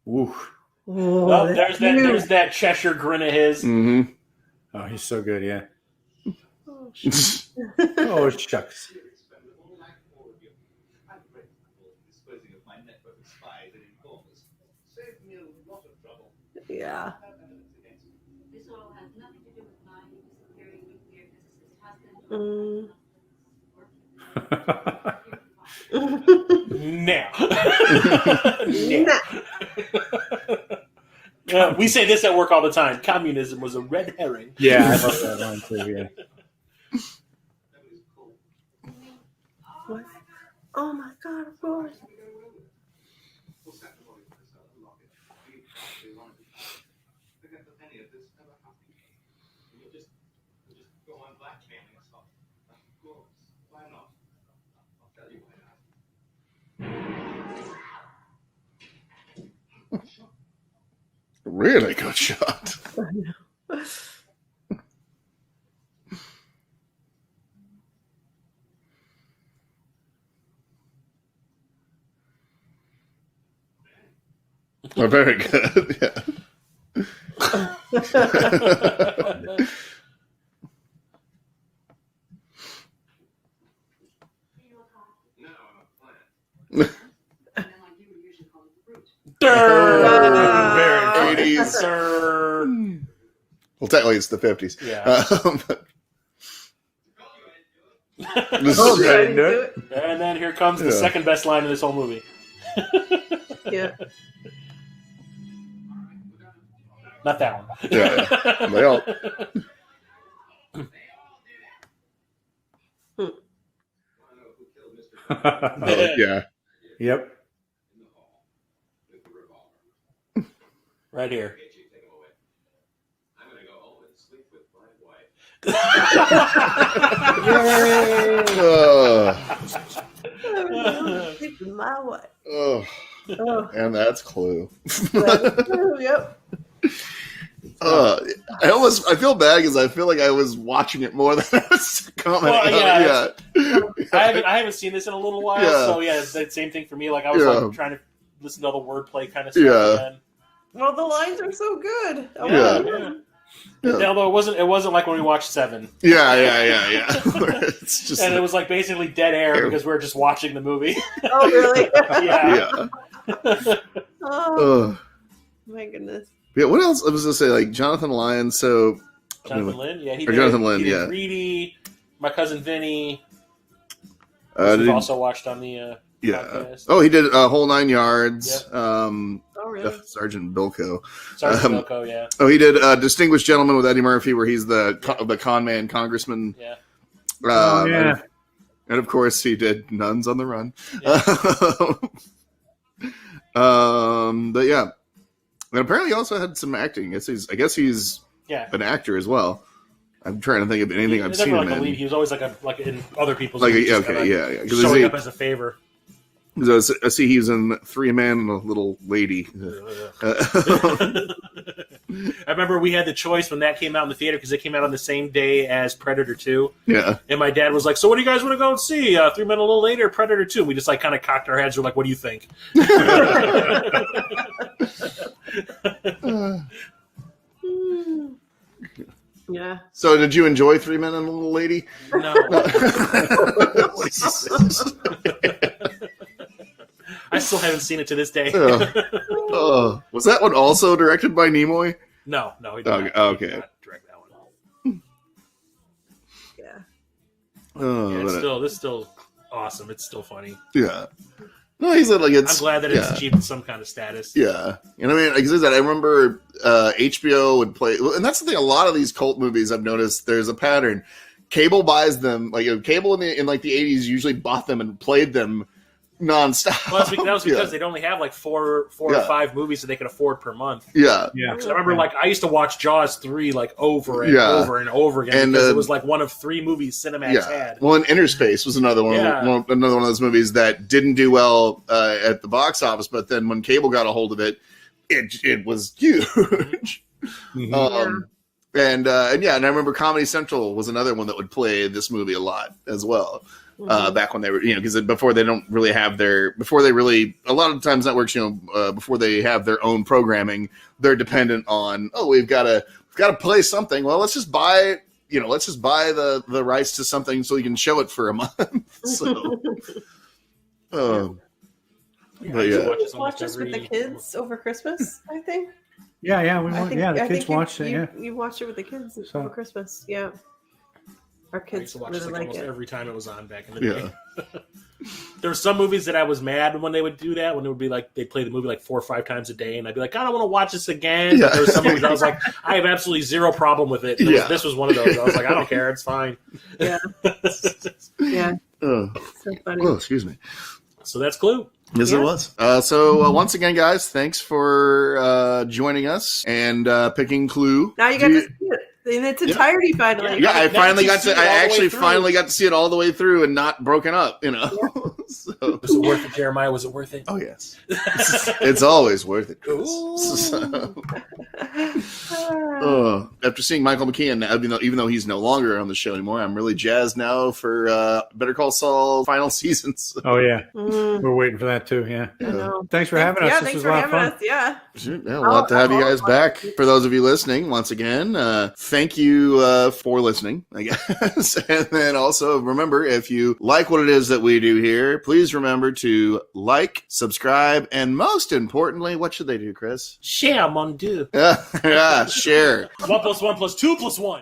Ooh. Oh, Well, that's there's huge. that Cheshire grin of his. Mm-hmm. Oh, he's so good, yeah. Oh, shit. Oh, shucks. Yeah. This all has nothing to do with my disappearing nuclear physicist husband. Now. We say this at work all the time. Communism was a red herring. Yeah, I love that line too. Yeah. What? Oh my God, of course. Go on blackmailing us all. Of course. Why not? I'll tell you why not. Really good shot. Oh, very good. Yeah. No, I'm a plant. And then like you would usually call it the fruit. Very good. 80s. Sir. Well, technically, it's the 50s. Yeah. This Oh, is yeah, I right. didn't do it. And then here comes the Yeah. second best line in this whole movie. Yeah. Not that one. Yeah. They all- Oh, yeah. Yep. Right here. I'm gonna go home and sleep with my wife. Sleep with my wife. Oh, Oh, and that's Clue. that's true. Yep. I feel bad because I feel like I was watching it more than I was commenting. Well, yeah, on it. I haven't seen this in a little while, Yeah. so yeah, it's the same thing for me. Like I was Yeah. like trying to listen to all the wordplay kind of stuff. Yeah. Again. Well, the lines are so good. Oh, Yeah. Yeah. Although it wasn't like when we watched Seven, Yeah. It's just and it was like basically dead air because we were just watching the movie. Oh, really? Yeah. Oh, Ugh. my goodness. Yeah. What else? I was gonna say like Jonathan Lyons. So Jonathan Lynn, yeah, he Or did. Jonathan Lynn, he did yeah. Greedy, My Cousin Vinny. did- We've also watched on the yeah. podcast. Oh, he did a whole 9 yards. Oh, really? Sergeant Bilko. Sergeant Bilko, yeah. Oh, he did Distinguished Gentleman with Eddie Murphy, where he's the con man congressman. Yeah. Yeah. And of course, he did Nuns on the Run. Yeah. But yeah, and apparently he also had some acting. I guess he's Yeah. an actor as well. I'm trying to think of anything I've He's seen never him like a lead. in. He was always like in other people's Like, movies, yeah, just okay, kinda yeah. 'Cause showing up as a favor. I see he was in Three Men and a Little Lady. I remember we had the choice when that came out in the theater because it came out on the same day as Predator 2. Yeah. And my dad was like, "So what do you guys want to go and see? 3 Men a Little Later, Predator 2?" And we just like kind of cocked our heads. We're like, "What do you think?" Yeah. So, did you enjoy Three Men and a Little Lady? No. I still haven't seen it to this day. Was that one also directed by Nimoy? No, he did Okay, not. okay. He did not direct that one. Yeah. Oh, Yeah, it's still awesome. It's still funny. yeah. No, he said like it's. I'm glad that it's achieved some kind of status. Yeah, and I mean, like I said, I remember HBO would play, and that's the thing. A lot of these cult movies, I've noticed there's a pattern. Cable buys them, like Cable in like the 80s usually bought them and played them nonstop. Well, that was because Yeah. they'd only have like four or Yeah. 5 movies that they could afford per month. Yeah, Yeah. Because I remember, like, I used to watch Jaws 3 like over and Yeah. over and over again And, because it was like one of 3 movies Cinemax yeah. had. Well, and Interspace was another one, Yeah. another one of those movies that didn't do well at the box office, but then when Cable got a hold of it, it was huge. Mhm. And I remember Comedy Central was another one that would play this movie a lot as well. Back when they were, because before they don't really have a lot of times networks, before they have their own programming, they're dependent on, we've got to play something. Well, let's just buy the rights to something so we can show it for a month. So, but I used to yeah. watch this Watch almost this with the every- kids over Christmas, I think. Yeah, the I kids think watched it. Yeah. you watched it with the kids So- for Christmas. Yeah, our I kids used to watch really this like like almost it. every time it was on back in the Yeah. day. There were some movies that I was mad when they would do that, when it would be like they'd play the movie like 4 or 5 times a day, and I'd be like, God, I want to watch this again. Yeah. But there were some movies I was like, I have absolutely zero problem with it. Yeah. This was one of those. I was like, I don't care, it's fine. Yeah, yeah, Oh, so funny. oh, excuse me. So that's Clue. Yes, Yeah. it was. Once again, guys, thanks for joining us and picking Clue. Now you got to see it in its entirety finally. Yeah, I Now finally you got see to. it I all the way actually through. finally got to see it all the way through and not broken up. So, Was it worth it, Jeremiah? Was it worth it? oh yes, it's always worth it. Chris. Ooh. After seeing Michael McKean, even though he's no longer on the show anymore, I'm really jazzed now for Better Call Saul final seasons. Oh yeah, Mm, we're waiting for that too. Yeah. I know. Thanks for having us. Yeah, This thanks was for a lot of having fun. us. Yeah. Yeah, we'll have to have you guys back. For those of you listening, once again, thank you for listening, I guess. And then also remember, if you like what it is that we do here, please remember to like, subscribe, and most importantly, what should they do, Chris? Share, mon dieu. Yeah, share. 1 + 1 + 2 + 1.